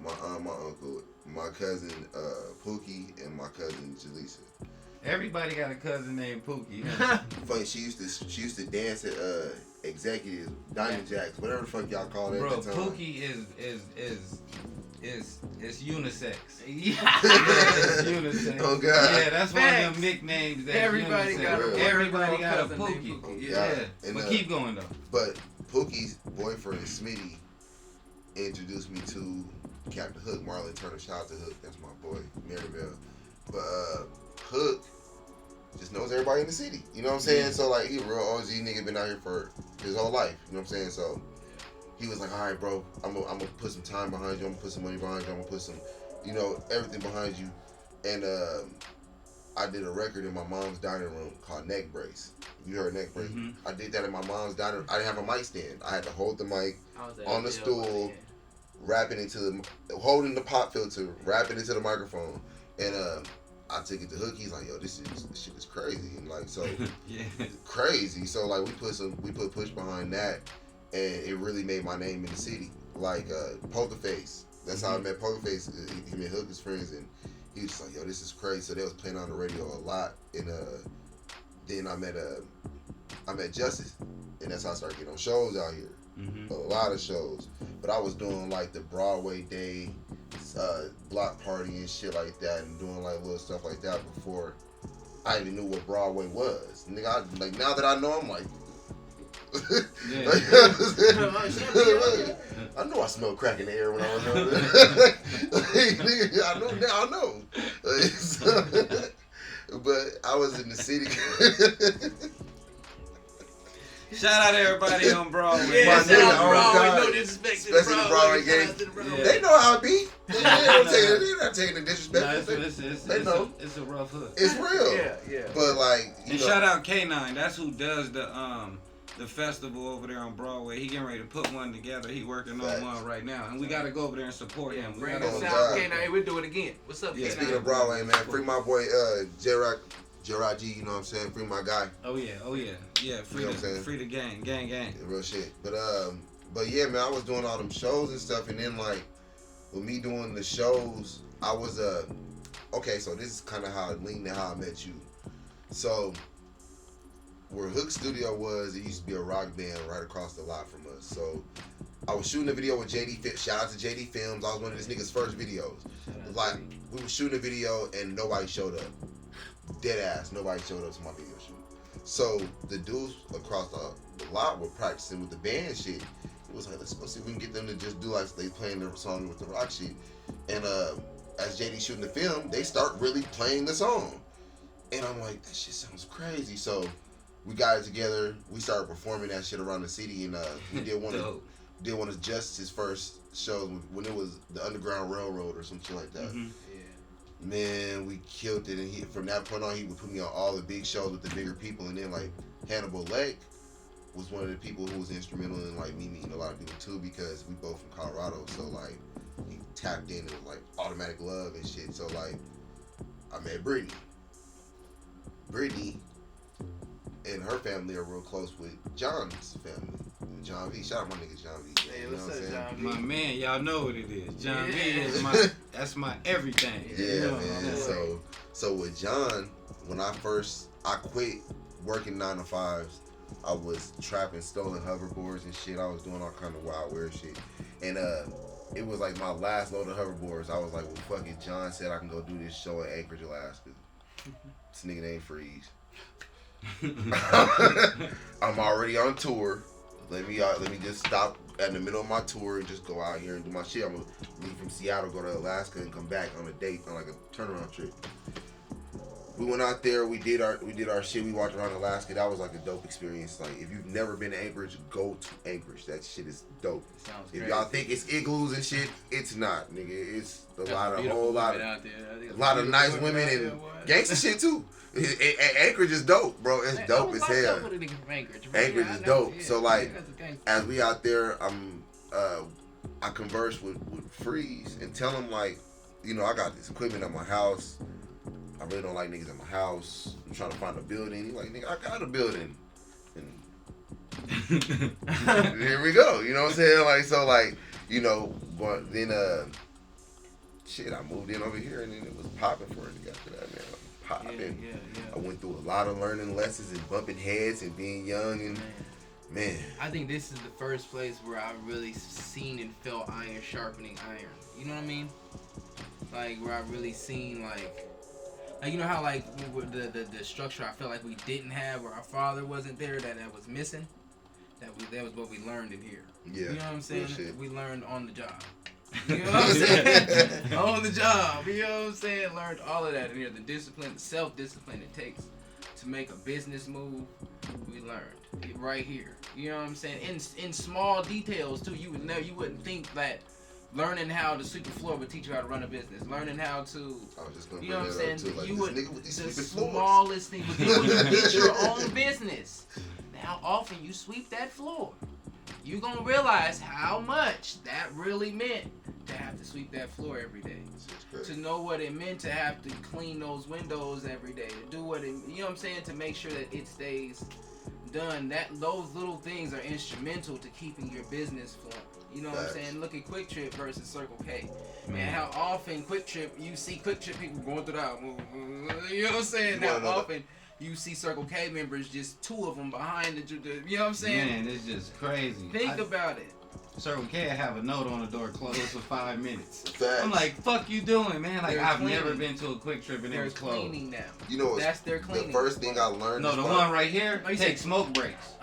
S3: my aunt, my uncle, my cousin Pookie, and my cousin Jaleesa.
S1: Everybody got a cousin named Pookie.
S3: Funny, she used to dance at Executives, Diamond Jacks, whatever the fuck y'all call it.
S1: Bro,
S3: at the time.
S1: Pookie is unisex.
S2: Yeah.
S1: It's unisex.
S3: Oh God.
S1: Yeah, that's one of them nicknames that
S2: everybody got
S1: a Pookie.
S3: Oh,
S1: yeah.
S3: And,
S1: but keep going though.
S3: But Pookie's boyfriend Smitty introduced me to Captain Hook, Marlon Turner. Shout out to Hook, that's my boy, Maryville. But Hook just knows everybody in the city. You know what I'm saying? So like, he a real OG nigga, been out here for his whole life. You know what I'm saying? So he was like, all right, bro, I'm gonna put some time behind you. I'm gonna put some money behind you. I'm gonna put some, everything behind you. And I did a record in my mom's dining room called Neck Brace. You heard Neck Brace? Mm-hmm. I did that in my mom's dining room. I didn't have a mic stand. I had to hold the mic on the stool, holding the pop filter, rapping into the microphone. And I took it to Hook. He's like, yo, this shit is crazy. And like, so crazy. So like, we put push behind that, and it really made my name in the city. Like Poker Face. That's how I met Poker Face. Him and Hook is friends, and he was just like, yo, this is crazy. So they was playing on the radio a lot. And then I met Justice, and that's how I started getting on shows out here. Mm-hmm. A lot of shows. but I was doing like the Broadway day, block party and shit like that, and doing like little stuff like that before I even knew what Broadway was. Nigga, like now that I know, I'm like,
S1: Yeah.
S3: I know I smell crack in the air when I was young. I know now. I know. But I was in the city.
S1: Shout out to everybody on Broadway.
S2: Yeah,
S3: My
S2: shout out to
S3: nigga,
S2: Broadway.
S3: God.
S2: No disrespect to
S3: Especially the Broadway
S2: Shout
S3: game.
S2: out to the Broadway.
S1: Yeah.
S3: They know how it be. They're not taking the disrespect. They know.
S1: It's a rough hood.
S3: It's real.
S2: Yeah.
S3: But like, you
S1: And
S3: know,
S1: shout out K9. That's who does the festival over there on Broadway. He getting ready to put one together. He working on
S3: Facts.
S1: one right now, and we gotta go over there and support him. We
S2: Bring
S1: gotta
S2: us
S1: go-
S3: Oh,
S2: out.
S3: God.
S2: Okay, now we'll do it again. What's up,
S1: Yeah.
S2: K9?
S3: speaking of Broadway, man, free my boy Gerard G. You know what I'm saying? Free my guy.
S1: Oh yeah. Yeah, free
S3: You know what I'm saying?
S1: the gang.
S3: Real shit. But yeah, man, I was doing all them shows and stuff, and then like with me doing the shows, I was okay. So this is kind of how it linked to how I met you. So where Hook Studio was, it used to be a rock band right across the lot from us. So I was shooting a video with JD. Shout out to JD Films. I was one of this nigga's first videos. Like we were shooting a video and nobody showed up. Dead ass, nobody showed up to my video shoot. So the dudes across the lot were practicing with the band shit. It was like, let's go see if we can get them to just do like they playing their song with the rock shit. And as JD shooting the film, they start really playing the song. And I'm like, that shit sounds crazy. So we got it together. We started performing that shit around the city, and we did one of Justice's first shows when it was the Underground Railroad or some shit like that.
S1: Mhm.
S3: Man, we killed it, and from that point on, he would put me on all the big shows with the bigger people, and then like Hannibal Lake was one of the people who was instrumental in like me meeting a lot of people too, because we both from Colorado, so like he tapped in with like Automatic Love and shit. So like I met Brittany and her family are real close with John's family. John V. Shout out my nigga John V.
S2: Hey,
S3: You know
S2: what's
S3: what I'm
S2: up,
S3: saying?
S2: John V?
S1: My man, y'all know what it is. John V
S2: Yeah.
S1: is that's my everything.
S3: Yeah,
S1: You know,
S3: man. So with John, when I quit working 9 to 5s, I was trapping stolen hoverboards and shit. I was doing all kind of wild weird shit. And it was like my last load of hoverboards. I was like, well, fuck it. John said I can go do this show in Anchorage, Alaska. This nigga named FREEZ. I'm already on tour. Let me just stop in the middle of my tour and just go out here and do my shit. I'm gonna leave from Seattle, go to Alaska, and come back on a date, on like a turnaround trip. We went out there. We did our shit. We walked around Alaska. That was like a dope experience. Like if you've never been to Anchorage, go to Anchorage. That shit is dope.
S2: Sounds
S3: If
S2: crazy.
S3: y'all think it's igloos and shit, it's not, nigga. It's a lot of
S2: a
S3: lot of nice women and gangster shit too. Anchorage is dope, bro. It's dope as hell. Anchorage is dope. So like, as we out there, I converse with FREEZ and tell him like, you know, I got this equipment at my house. I really don't like niggas at my house. I'm trying to find a building. He's like, nigga, I got a building. And here we go. You know what I'm saying? Like, so like, you know, but then shit, I moved in over here and then it was popping for a nigga after that, man. Popping. I went through a lot of learning lessons and bumping heads and being young and man.
S2: I think this is the first place where I really seen and felt iron sharpening iron. You know what I mean? Like where I really seen like you know how like the structure I felt like we didn't have, where our father wasn't there, that was missing. That was what we learned in here.
S3: Yeah.
S2: You know what I'm saying?
S3: Shit.
S2: We learned on the job. You know what I'm saying? On the job. You know what I'm saying? Learned all of that in here. The discipline, the self-discipline it takes to make a business move. We learned it right here. You know what I'm saying? In small details too. You wouldn't think that learning how to sweep the floor would teach you how to run a business. Learning how to,
S3: I was just gonna
S2: you know what I'm
S3: bring
S2: saying?
S3: that up too. Like,
S2: You
S3: this
S2: would
S3: nigga with these
S2: the
S3: sweeping floors.
S2: smallest thing. But then when you get your own business, how often you sweep that floor, you gonna realize how much that really meant to have to sweep that floor every day. To know what it meant to have to clean those windows every day. To do what it, you know what I'm saying? To make sure that it stays done. Those little things are instrumental to keeping your business flowing. You know what I'm saying? Look at Quick Trip versus Circle K. And how often Quick Trip, you see Quick Trip people going through that. You know what I'm saying? How often you see Circle K members, just two of them behind the, you know what I'm saying?
S1: Man, it's just crazy.
S2: Think about it.
S1: Circle K have a note on the door, closed for 5 minutes.
S3: Facts.
S1: I'm like, fuck you doing, man? Like,
S2: They're
S1: I've
S2: cleaning.
S1: never been to a Quick Trip and it
S2: They're
S1: was closed.
S2: cleaning now.
S3: You know,
S2: That's their cleaning.
S3: the first thing I learned.
S1: No, the one right here
S2: Oh, you
S1: takes
S2: said-
S1: smoke breaks.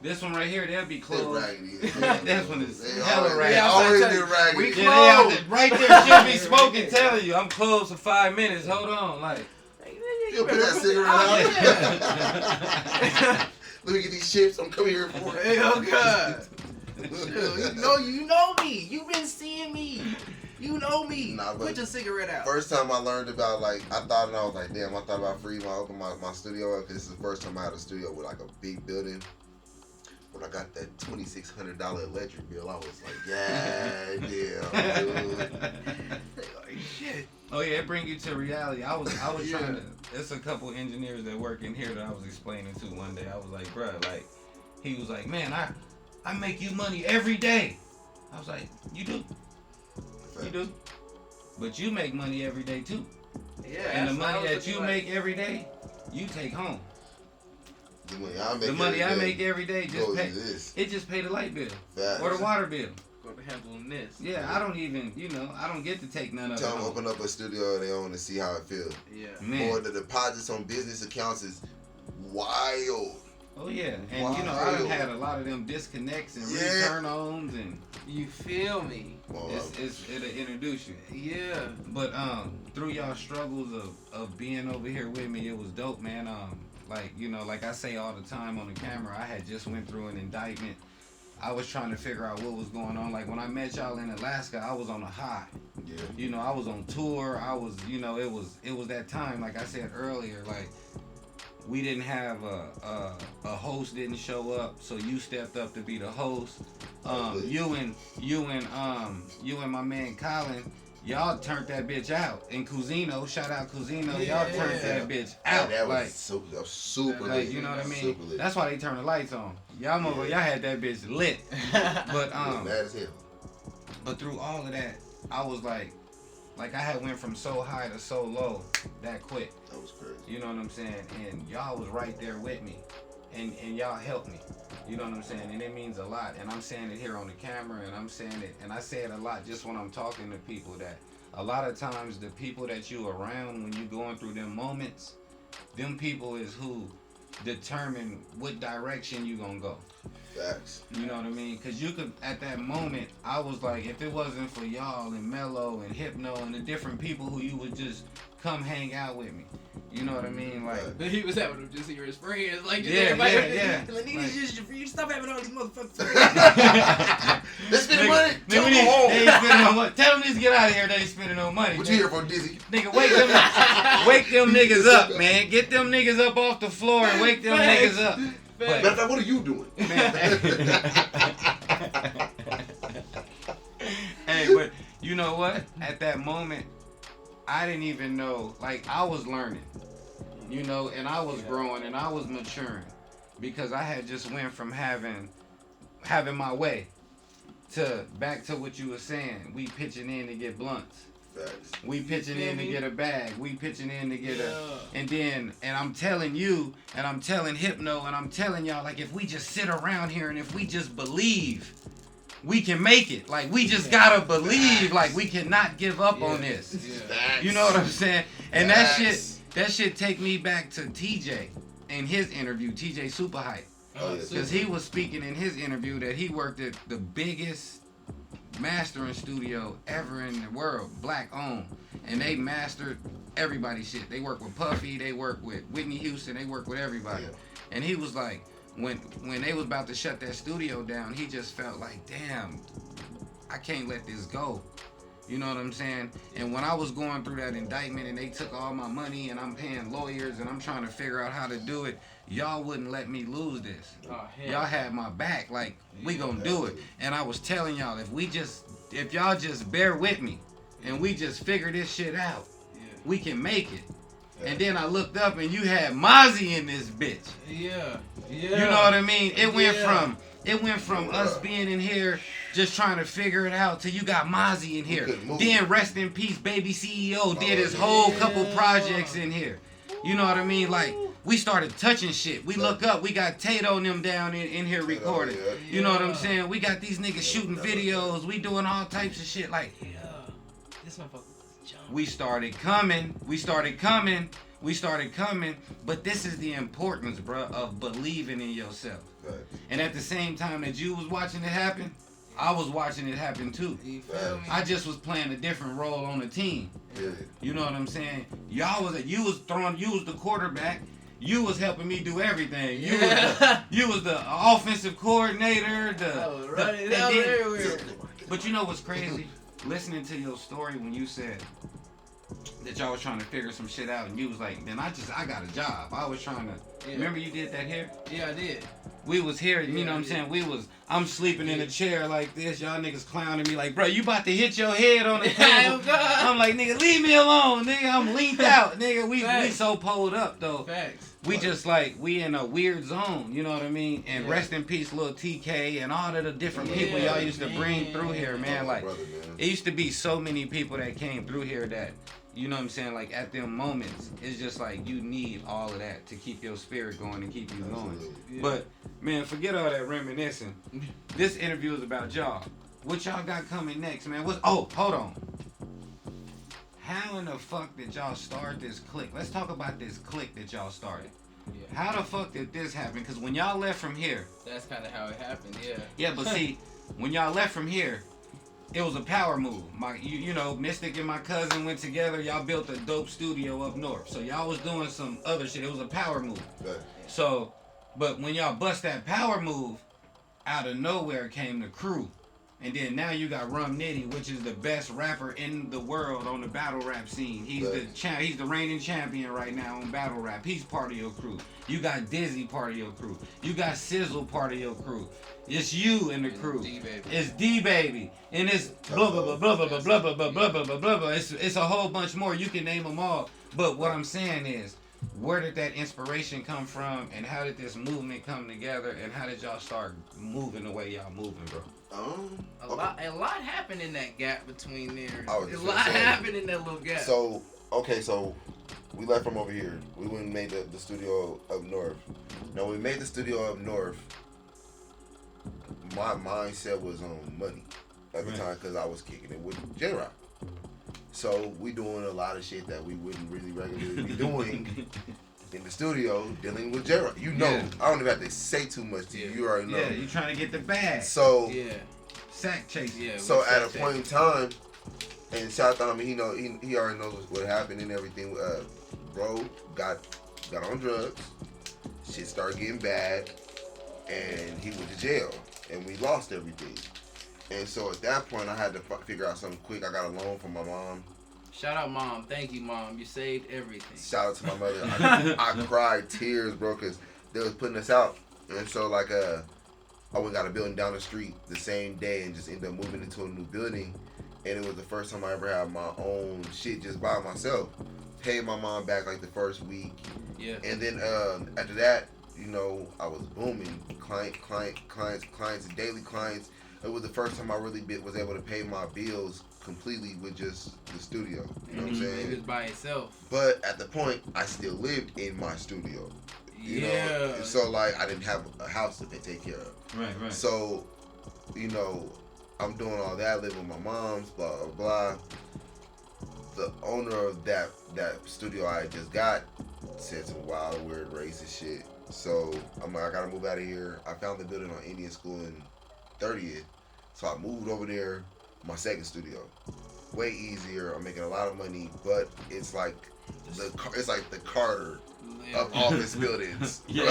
S1: This one right here, they'll be
S3: It's
S1: closed.
S3: raggedy.
S1: This one is
S3: They
S1: hella
S3: always-
S1: raggedy.
S3: They always been
S2: We
S3: raggedy.
S1: Yeah, they out there, right there should be
S2: Yeah,
S1: smoking,
S2: right
S1: telling you, I'm closed for 5 minutes. Hold on, like.
S3: You put that cigarette
S2: Oh,
S3: out. Let me get these chips. I'm coming here for
S2: Hey,
S3: it.
S2: oh God. You know me. You've been seeing me. You know me.
S3: Nah, but
S2: Put your cigarette out.
S3: First time I learned about, like, I thought, and I was like, damn, I thought about FREEZ when I opened my studio up, because this is the first time I had a studio with, like, a big building. When I got that $2,600 electric bill, I was like, yeah, damn, dude.
S2: Like, shit.
S1: Oh yeah, it bring you to reality. I was
S2: Yeah.
S1: trying to. There's a couple engineers that work in here that I was explaining to one day. I was like, bruh, like, he was like, man, I make you money every day. I was like, you do, but you make money every day too.
S2: Yeah.
S1: And the
S2: that's what I
S1: money
S2: was
S1: that
S2: looking
S1: you
S2: like.
S1: make every day, you take home.
S3: The money I make,
S1: The money I
S3: every
S1: make every day just
S3: goes
S1: pay.
S3: to this.
S1: It just pay the light bill
S3: Facts.
S1: or the water bill.
S2: Go to handling this.
S1: Yeah, I don't even, I don't get to take none of it
S3: Tell them
S1: home.
S3: open up a studio of their own to see how it feels.
S2: Yeah.
S1: Man.
S3: Or the deposits on business accounts is wild.
S1: Oh yeah, and I
S3: Wild.
S1: done had a lot of them disconnects and
S3: Yeah.
S1: return-ons, and
S2: You feel me?
S3: Well,
S1: it'll introduce you.
S2: Yeah.
S1: But through y'all struggles of being over here with me, it was dope, man. Like I say all the time on the camera, I had just went through an indictment. I was trying to figure out what was going on. Like when I met y'all in Alaska, I was on a high.
S3: yeah.
S1: I was on tour. I was, it was that time. Like I said earlier, like we didn't have a host didn't show up, so you stepped up to be the host. You and my man Colin, y'all turned that bitch out. And Cusino, shout out Cusino, y'all turned that bitch out.
S3: That was
S1: Like,
S3: super
S2: like,
S3: lit.
S1: you know what I mean?
S3: Super lit.
S1: That's why they turn the lights on. Y'all y'all had that bitch lit. But
S3: Mad as hell.
S1: but through all of that, I was like I had went from so high to so low that quick.
S3: That was crazy.
S1: You know what I'm saying? And y'all was right there with me. And y'all helped me. You know what I'm saying? And it means a lot. And I'm saying it here on the camera, and I'm saying it, and I say it a lot just when I'm talking to people, that a lot of times the people that you around when you going through them moments, them people is who determine what direction you gonna go.
S3: Facts.
S1: You know what I mean? Because you could, at that moment, I was like, if it wasn't for y'all and Mello and Hypno and the different people who you would just come hang out with me. You know what I mean? Like,
S2: But he was having them just here as friends. Like, just
S1: Yeah,
S2: everybody.
S1: yeah.
S2: Like, niggas, just you stop having all these motherfuckers.
S3: Let's spend money.
S1: nigga,
S3: Tell
S1: we
S3: them
S1: need,
S3: home.
S1: they ain't spending no money. Tell them just get out of here. They ain't spending no money.
S3: What
S1: nigga.
S3: you here for, Dizzy?
S1: Nigga, wake them niggas up, man. Get them niggas up off the floor and wake them
S2: Facts.
S1: niggas up.
S3: Matter of fact, what are you doing?
S1: Hey, but you know what? At that moment, I didn't even know. Like, I was learning, and I was growing and I was maturing, because I had just went from having my way to back to what you were saying. We pitching in to get blunts.
S3: Facts.
S1: We pitching in to get a bag. We pitching in to get and I'm telling you, and I'm telling Hypno, and I'm telling y'all, like, if we just sit around here and if we just believe, we can make it. Like, we just gotta believe. Like, we cannot give up on this.
S3: Facts.
S1: You know what I'm saying? And that
S3: Facts.
S1: shit take me back to TJ in his interview, TJ Super Hype.
S3: Oh, yeah.
S1: Because he was speaking in his interview that he worked at the biggest mastering studio ever in the world, black owned, and they mastered everybody's shit. They work with Puffy, they work with Whitney Houston, they work with everybody.
S3: Yeah.
S1: And he was like, when they was about to shut that studio down, he just felt like, damn, I can't let this go. You know what I'm saying? And when I was going through that indictment and they took all my money and I'm paying lawyers and I'm trying to figure out how to do it, y'all wouldn't let me lose this.
S2: Oh, hell.
S1: Y'all had my back, like, we gonna do it. And I was telling y'all, if y'all just bear with me and we just figure this shit out, we can make it. And then I looked up and you had Mozzie in this bitch.
S2: Yeah.
S1: You know what I mean? It went from us being in here just trying to figure it out to you got Mozzie in here. Then rest in peace, Baby CEO did his whole couple projects in here. You know what I mean? Like, we started touching shit. We look up, we got Tato and them down in here recording.
S3: Yeah.
S1: You know what I'm saying? We got these niggas shooting videos. We doing all types of shit. Like,
S2: this motherfucker was jumping.
S1: we started coming. But this is the importance, bro, of believing in yourself.
S3: Right.
S1: And at the same time that you was watching it happen, I was watching it happen too.
S2: You feel me?
S1: I just was playing a different role on the team.
S3: Yeah.
S1: You know what I'm saying? You was the quarterback. You was helping me do everything. You was the offensive coordinator.
S2: Everywhere.
S1: But you know what's crazy? Listening to your story when you said that y'all was trying to figure some shit out, and you was like, "Then I got a job." I was trying to.
S2: Yeah.
S1: Remember you did that here?
S2: Yeah, I did.
S1: We was here, you know what I'm saying? I'm sleeping in a chair like this. Y'all niggas clowning me like, bro, you about to hit your head on the table. I'm like, nigga, leave me alone, nigga. I'm leaned out, nigga. We so pulled up though.
S2: Facts.
S1: We just like, we in a weird zone, you know what I mean? And rest in peace, little TK and all of the different people y'all used to bring through here, man. Like, it used to be so many people that came through here that, you know what I'm saying, like at them moments, it's just like you need all of that to keep your spirit going and keep you going.
S2: Yeah.
S1: But, man, forget all that reminiscing. This interview is about y'all. What y'all got coming next, man? Hold on. How in the fuck did y'all start this clique? Let's talk about this clique that y'all started.
S2: Yeah.
S1: How the fuck did this happen? Because when y'all left from here...
S2: That's kind of how it happened, yeah.
S1: Yeah, but see, when y'all left from here, it was a power move. You know, Mystic and my cousin went together. Y'all built a dope studio up north. So y'all was doing some other shit. It was a power move.
S3: Right.
S1: So, but when y'all bust that power move, out of nowhere came the crew. And then now you got Rum Nitty, which is the best rapper in the world on the battle rap scene. He's he's the reigning champion right now on battle rap. He's part of your crew. You got Dizzy part of your crew. You got Sizzle part of your crew. It's you and the crew. It's D-Baby. And it's blah blah blah blah blah blah blah blah blah blah blah blah blah. It's a whole bunch more. You can name them all. But what I'm saying is, where did that inspiration come from, and how did this movement come together, and how did y'all start moving the way y'all moving, bro?
S2: A lot happened in that gap between there.
S3: I was
S2: A
S3: just
S2: lot
S3: gonna say.
S2: happened in that little gap.
S3: So we left from over here. We went and made the studio up north. Now when we made the studio up north, my mindset was on money at the time because I was kicking it with J-Rock. So we doing a lot of shit that we wouldn't really regularly be doing in the studio, dealing with J-Rock. You know, I don't even have to say too much to you. You already know.
S1: Yeah, you trying to get the bag.
S3: So
S1: sack chasing.
S2: Yeah.
S3: So at a point in time, and shout out to him, he already knows what happened and everything. Bro got on drugs. Shit started getting bad, and he went to jail, and we lost everything. And so at that point, I had to figure out something quick. I got a loan from my mom.
S2: Shout out, Mom. Thank you, Mom. You saved everything.
S3: Shout out to my mother. I cried tears, bro, because they was putting us out. And so, like, I went and got a building down the street the same day and just ended up moving into a new building. And it was the first time I ever had my own shit just by myself. Paid my mom back, like, the first week.
S2: Yeah.
S3: And then after that, you know, I was booming. Clients, daily clients. It was the first time I really was able to pay my bills completely with just the studio. You know what I'm saying?
S2: It was by itself.
S3: But at the point, I still lived in my studio. You know? So, like, I didn't have a house to take care of.
S1: Right.
S3: So, you know, I'm doing all that, living with my mom's, blah, blah, blah. The owner of that studio I just got said some wild, weird, racist shit. So, I'm like, I gotta move out of here. I found the building on Indian School in 30th. So I moved over there, my second studio. Way easier. I'm making a lot of money, but it's like the Carter of office buildings.
S1: Yeah.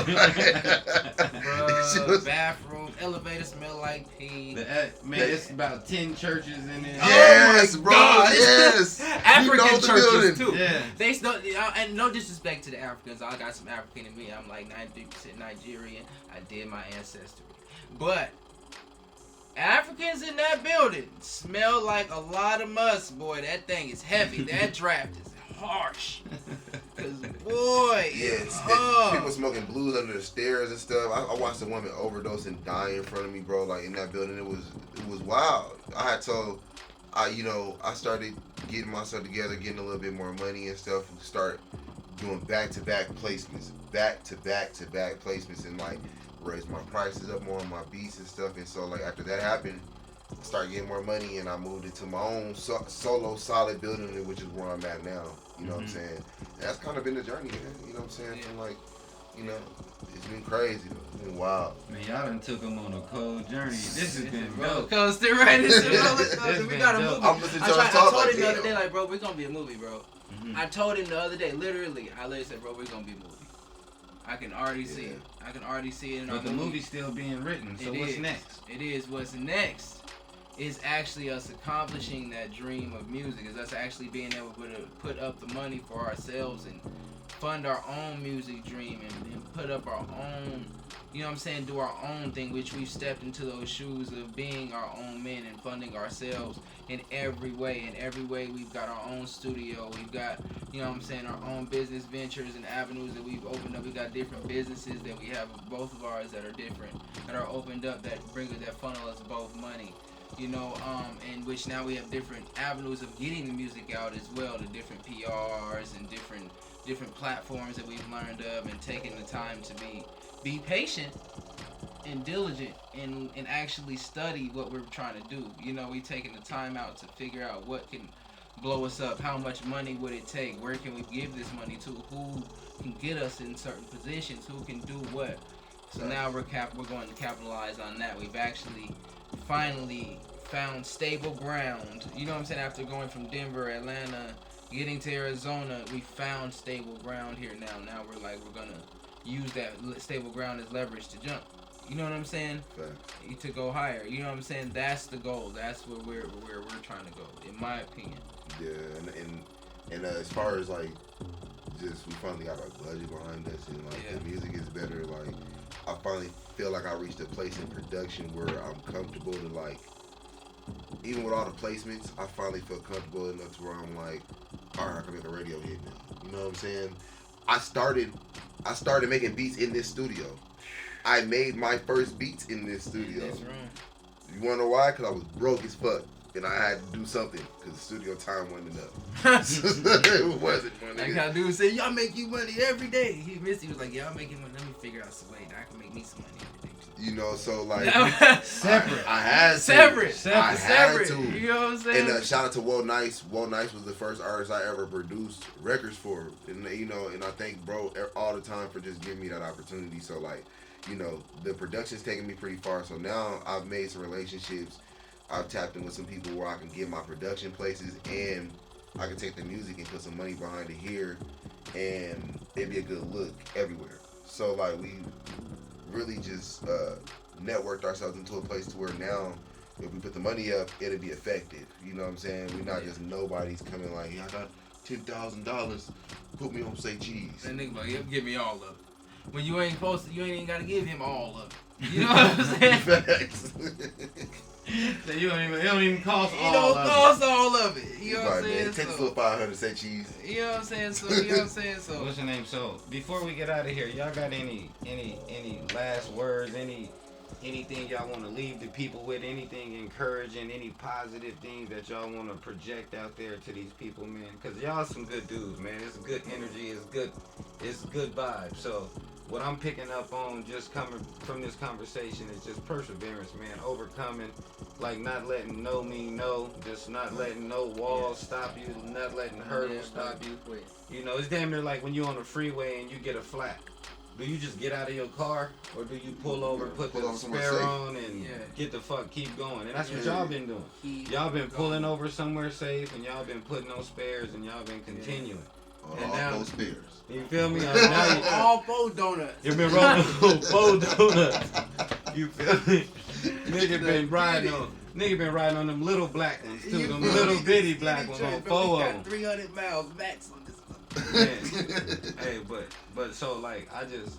S2: Bruh, bathroom, elevator smell like pee.
S1: It's about 10 churches in there.
S3: Yes,
S2: Oh my
S3: bro.
S2: God.
S3: Yes.
S2: African churches too.
S1: Yeah.
S2: They still, and no disrespect to the Africans. I got some African in me. I'm like 93% Nigerian. I did my ancestry, but Africans in that building smell like a lot of must, boy. That thing is heavy. That draft is harsh. Cause boy,
S3: people smoking blues under the stairs and stuff. I watched a woman overdose and die in front of me, bro. Like in that building, it was wild. I started getting myself together, getting a little bit more money and stuff. Start doing back-to-back placements, back-to-back placements, and like raise my prices up more on my beats and stuff. And so like after that happened, I started getting more money, and I moved into my own solo solid building, which is where I'm at now. You know what I'm saying? And that's kind of been the journey, man. You know what I'm saying? From like, you know, it's been crazy. It's been wild.
S1: Man, y'all done took him on a cold journey. This has been
S2: roller
S1: dope.
S2: coaster, right? It's a roller coaster. We got a movie.
S3: I'm listening to
S2: I
S3: y'all talk
S2: told
S3: like
S2: him the other
S3: damn.
S2: day, like, bro, we're gonna be a movie, bro. I told him the other day, literally said, bro, we're gonna be a movie. I can already see it. I can already see it in our
S1: But the movie's still being written, so what's next?
S2: It is. What's next is actually us accomplishing that dream of music. Is us actually being able to put up the money for ourselves and fund our own music dream and put up our own, you know what I'm saying, do our own thing, which we've stepped into those shoes of being our own men and funding ourselves in every way. In every way, we've got our own studio. We've got, you know what I'm saying, our own business ventures and avenues that we've opened up. We've got different businesses that we have, both of ours, that are different, that are opened up, that funnel us both money. You know, in which now we have different avenues of getting the music out as well, to different PRs and different platforms that we've learned of, and taking the time to be patient and diligent and actually study what we're trying to do. You know, we taking the time out to figure out what can blow us up, how much money would it take, where can we give this money to, who can get us in certain positions, who can do what. So now we're going to capitalize on that. We've actually finally found stable ground. You know what I'm saying? After going from Denver, Atlanta, getting to Arizona, we found stable ground here now. Now we're gonna use that stable ground as leverage to jump. You know what I'm saying?
S3: Fact.
S2: To go higher. You know what I'm saying? That's the goal. That's where we're trying to go, in my opinion.
S3: Yeah, and as far as like, just we finally got our budget behind us, and like the music is better. Like, I finally feel like I reached a place in production where I'm comfortable to like, even with all the placements, I finally feel comfortable enough to where I'm like, all right, I can make a radio hit now. You know what I'm saying? I started making beats in this studio. I made my first beats in this studio.
S2: In this room.
S3: You wanna know why? Because I was broke as fuck. And I had to do something because the studio time wasn't enough. It wasn't money.
S2: Like how dude said, y'all make you money every day. He was like, yeah, I'm making money. Let me figure out some way that I can make me some money every day.
S3: You know, so like
S1: separate.
S3: I had to.
S2: Separate.
S3: I had to.
S2: You know what I'm saying?
S3: And shout out to Woe Nice. Woe Nice was the first artist I ever produced records for. And you know, and I thank bro all the time for just giving me that opportunity. So like, you know, the production's taken me pretty far. So now I've made some relationships. I've tapped in with some people where I can get my production places, and I can take the music and put some money behind it here, and it'd be a good look everywhere. So like we really just networked ourselves into a place to where now if we put the money up, it'll be effective. You know what I'm saying? We're not just nobody's coming like, yeah, I got $10,000, put me on say cheese.
S2: That nigga like, yep, give me all of it. When you ain't supposed to, you ain't even gotta give him all of it. You know what I'm saying?
S3: Facts.
S1: So it don't even cost
S2: It
S1: all
S2: don't
S1: of
S2: cost all of it. You know what I'm saying?
S3: Man, take the 500 say cheese.
S2: You know what I'm saying? So you know what I'm saying? So
S1: What's your name? So before we get out of here, y'all got any last words? Anything y'all want to leave the people with? Anything encouraging? Any positive things that y'all want to project out there to these people, man? Cause y'all some good dudes, man. It's good energy. It's good vibes. So what I'm picking up on just coming from this conversation is just perseverance, man. Overcoming, like not letting no mean no, just not letting no walls stop you, not letting hurdles stop you. You know, it's damn near like when you're on the freeway and you get a flat. Do you just get out of your car, or do you pull over, put the spare on, and get the fuck, keep going? And that's what y'all been doing. Y'all been pulling over somewhere safe, and y'all been putting on spares, and y'all been continuing. And
S3: all
S1: now,
S3: those spares.
S1: You feel me? Now
S2: all 4 donuts.
S1: You've been rolling 4 donuts. You feel me? Nigga been riding on them little black ones too. Them little bitty black ones on 4 of them.
S2: 300 miles max on this one.
S1: Hey, but so like I just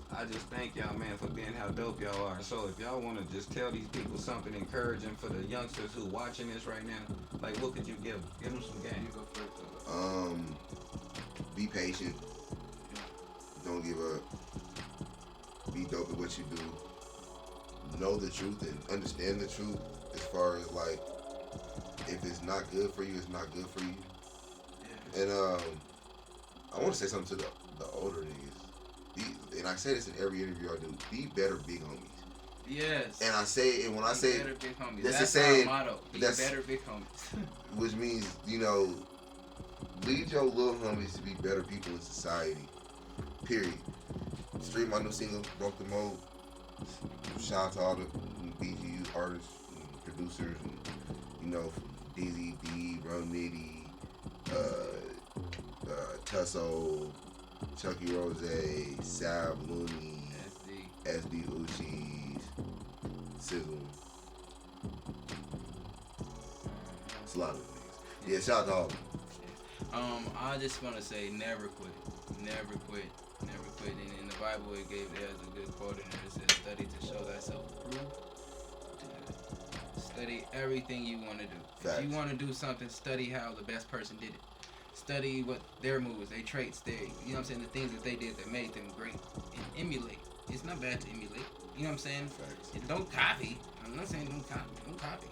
S1: thank y'all, man, for being how dope y'all are. So if y'all want to just tell these people something encouraging for the youngsters who watching this right now, like what could you give them? Give them some game.
S3: Be patient. Don't give up. Be dope at what you do. Know the truth and understand the truth as far as like if it's not good for you, it's not good for you. And I want to say something to the older niggas, and I say this in every interview I do, be better big homies.
S2: Yes.
S3: And I say, and when I say,
S2: better big homies.
S3: that's
S2: That's
S3: the saying,
S2: our motto. Be
S3: that's-
S2: better big homies.
S3: which means, you know, lead your little homies to be better people in society. Period. Stream my new single, Broke the Mold. Shout out to all the BGU artists and producers, and you know, Dizzy D, Rum Nitty, Tusso, Chucky Rose, Sab Looney, SD Uchis, Sizzle. It's a lot of things. Yeah, shout out to all of them.
S2: I just want to say never quit. Never quit. Never quit. And in the Bible, it has a good quote in there. It says, study to show thyself approved. Study everything you want to do.
S3: Facts.
S2: If you want to do something, study how the best person did it. Study what their moves, their traits, you know what I'm saying, the things that they did that made them great. And emulate. It's not bad to emulate. You know what I'm saying?
S3: Facts.
S2: And don't copy. I'm not saying don't copy.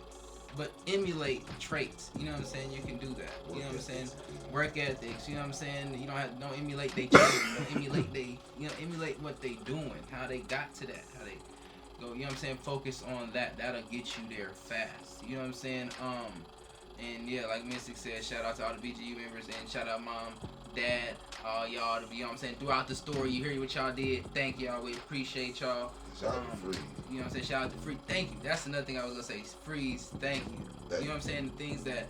S2: But emulate traits. You know what I'm saying? You can do that. You know what I'm saying? Work ethics. You know what I'm saying? You don't emulate they traits. Emulate what they doing, how they got to that, how they go. You know what I'm saying? Focus on that. That'll get you there fast. You know what I'm saying? And yeah, like Mystic said, shout out to all the BGU members and shout out mom, dad, y'all. You know what I'm saying? Throughout the story, you hear what y'all did. Thank y'all. We appreciate y'all.
S3: Shout out to FREEZ.
S2: You know what I'm saying? Shout out to FREEZ. Thank you. That's another thing I was gonna say. FREEZ. Thank you. You know what I'm saying? The things that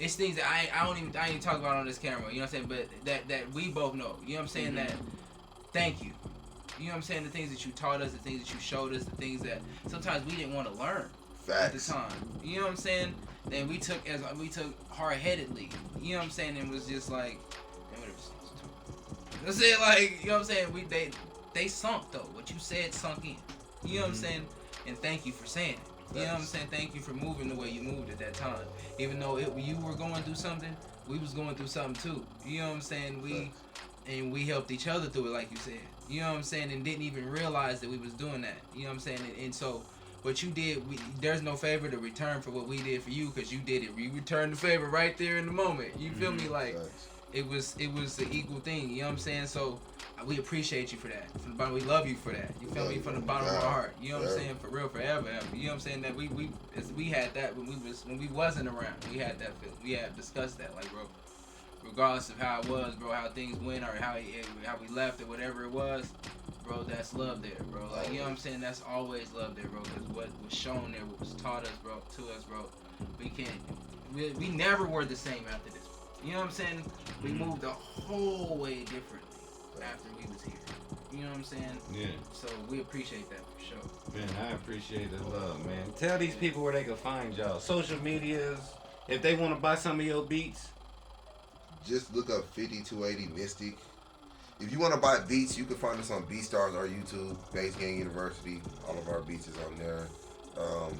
S2: it's things that I ain't even talk about on this camera. You know what I'm saying? But that we both know. You know what I'm saying? That thank you. You know what I'm saying? The things that you taught us, the things that you showed us, the things that sometimes we didn't want to learn at the time. You know what I'm saying? And we took hard-headedly. You know what I'm saying? And it was just like, I'm saying, like, you know what I'm saying? They sunk though. What you said sunk in. You know what I'm saying? And thank you for saying it. You know what I'm saying? Thank you for moving the way you moved at that time. Even though you were going through something, we was going through something too. You know what I'm saying? We helped each other through it, like you said. You know what I'm saying? And didn't even realize that we was doing that. You know what I'm saying? And so what you did, there's no favor to return for what we did for you, because you did it. We returned the favor right there in the moment. You feel me? Like it was the equal thing. You know what I'm saying? So we appreciate you for that. From the bottom, we love you for that. You feel me? From the bottom of our heart. You know what I'm saying? For real, forever. You know what I'm saying? That we had that when we wasn't around. We had that feeling. We had discussed that, like, bro. Regardless of how it was, bro, how things went or how we left or whatever it was, bro, that's love there, bro. Like, you know what I'm saying? That's always love there, bro. Because what was shown there, what was taught us, bro, to us, bro, we never were the same after this. You know what I'm saying? We moved a whole way differently after we was here. You know what I'm saying?
S1: Yeah.
S2: So we appreciate that for sure.
S1: Man, I appreciate the love, man. Tell these people where they can find y'all. Social medias. If they want to buy some of your beats.
S3: Just look up 5280 Mystic. If you want to buy beats, you can find us on BeatStars, our YouTube, Bass Gang University. All of our beats is on there. All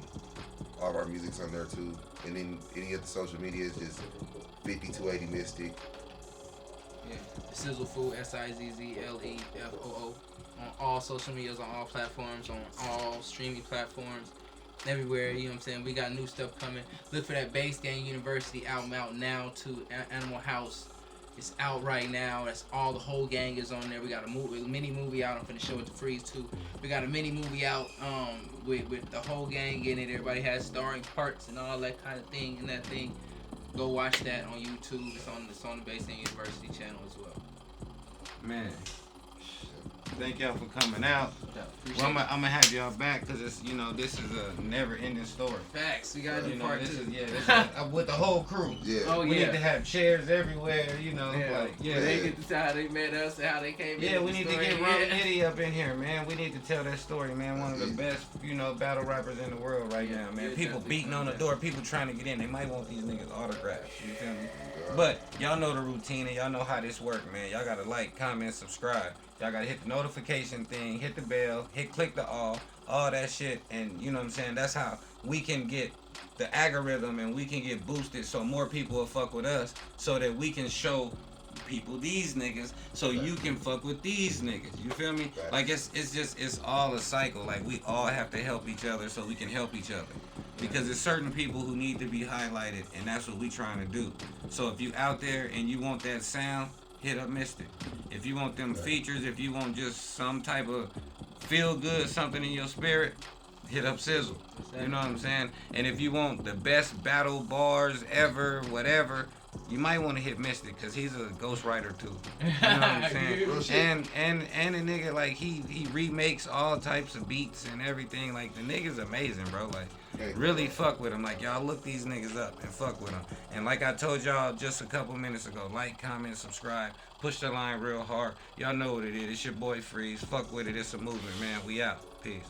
S3: of our music's on there too. And then any of the social media is just 5280 Mystic.
S2: Yeah. SIZZLEFOO, SIZZLEFOO. On all social medias, on all platforms, on all streaming platforms, everywhere. You know what I'm saying? We got new stuff coming. Look for that Bass Gang University out now to Animal House. It's out right now. That's all. The whole gang is on there. We got a mini movie out. I'm finna show it to FREEZ too. We got a mini movie out with the whole gang in it. Everybody has starring parts and all that kind of thing. And that thing, go watch that on YouTube. It's on the Bass Gang University channel as well.
S1: Man, thank y'all for coming out.
S2: Yeah,
S1: Well, I'm gonna have y'all back because it's, you know, this is a never-ending story.
S2: Facts. We gotta do part
S1: this
S2: two.
S1: This is with the whole crew.
S3: Yeah.
S2: Oh,
S1: We need to have chairs everywhere, you know.
S2: Yeah.
S1: Like,
S2: They get to tell how they met us and how they came in.
S1: Yeah, we need to get Ron
S2: Yeah.
S1: Nitty up in here, man. We need to tell that story, man. One of the best, you know, battle rappers in the world right now, man.
S2: Yeah,
S1: People
S2: definitely.
S1: beating on the door, people trying to get in. They might want these niggas autographs. You feel me? But y'all know the routine and y'all know how this work, man. Y'all gotta like, comment, subscribe. Y'all gotta hit the notification thing, hit the bell, click the all that shit, and you know what I'm saying? That's how we can get the algorithm and we can get boosted so more people will fuck with us so that we can show people these niggas so you can fuck with these niggas. You feel me? Like it's all a cycle. Like we all have to help each other so we can help each other. Because there's certain people who need to be highlighted and that's what we trying to do. So if you out there and you want that sound, hit up Mystic. If you want them features, if you want just some type of feel good, something in your spirit, hit up Sizzle. You know what I'm saying? And if you want the best battle bars ever, whatever, you might want to hit Mystic because he's a ghostwriter too. You know what I'm saying?
S3: Real shit.
S1: And a nigga like he remakes all types of beats and everything. Like the nigga's amazing, bro. Like really fuck with him. Like y'all look these niggas up and fuck with them. And like I told y'all just a couple minutes ago, like, comment, subscribe, push the line real hard. Y'all know what it is. It's your boy FREEZ. Fuck with it. It's a movement, man. We out. Peace.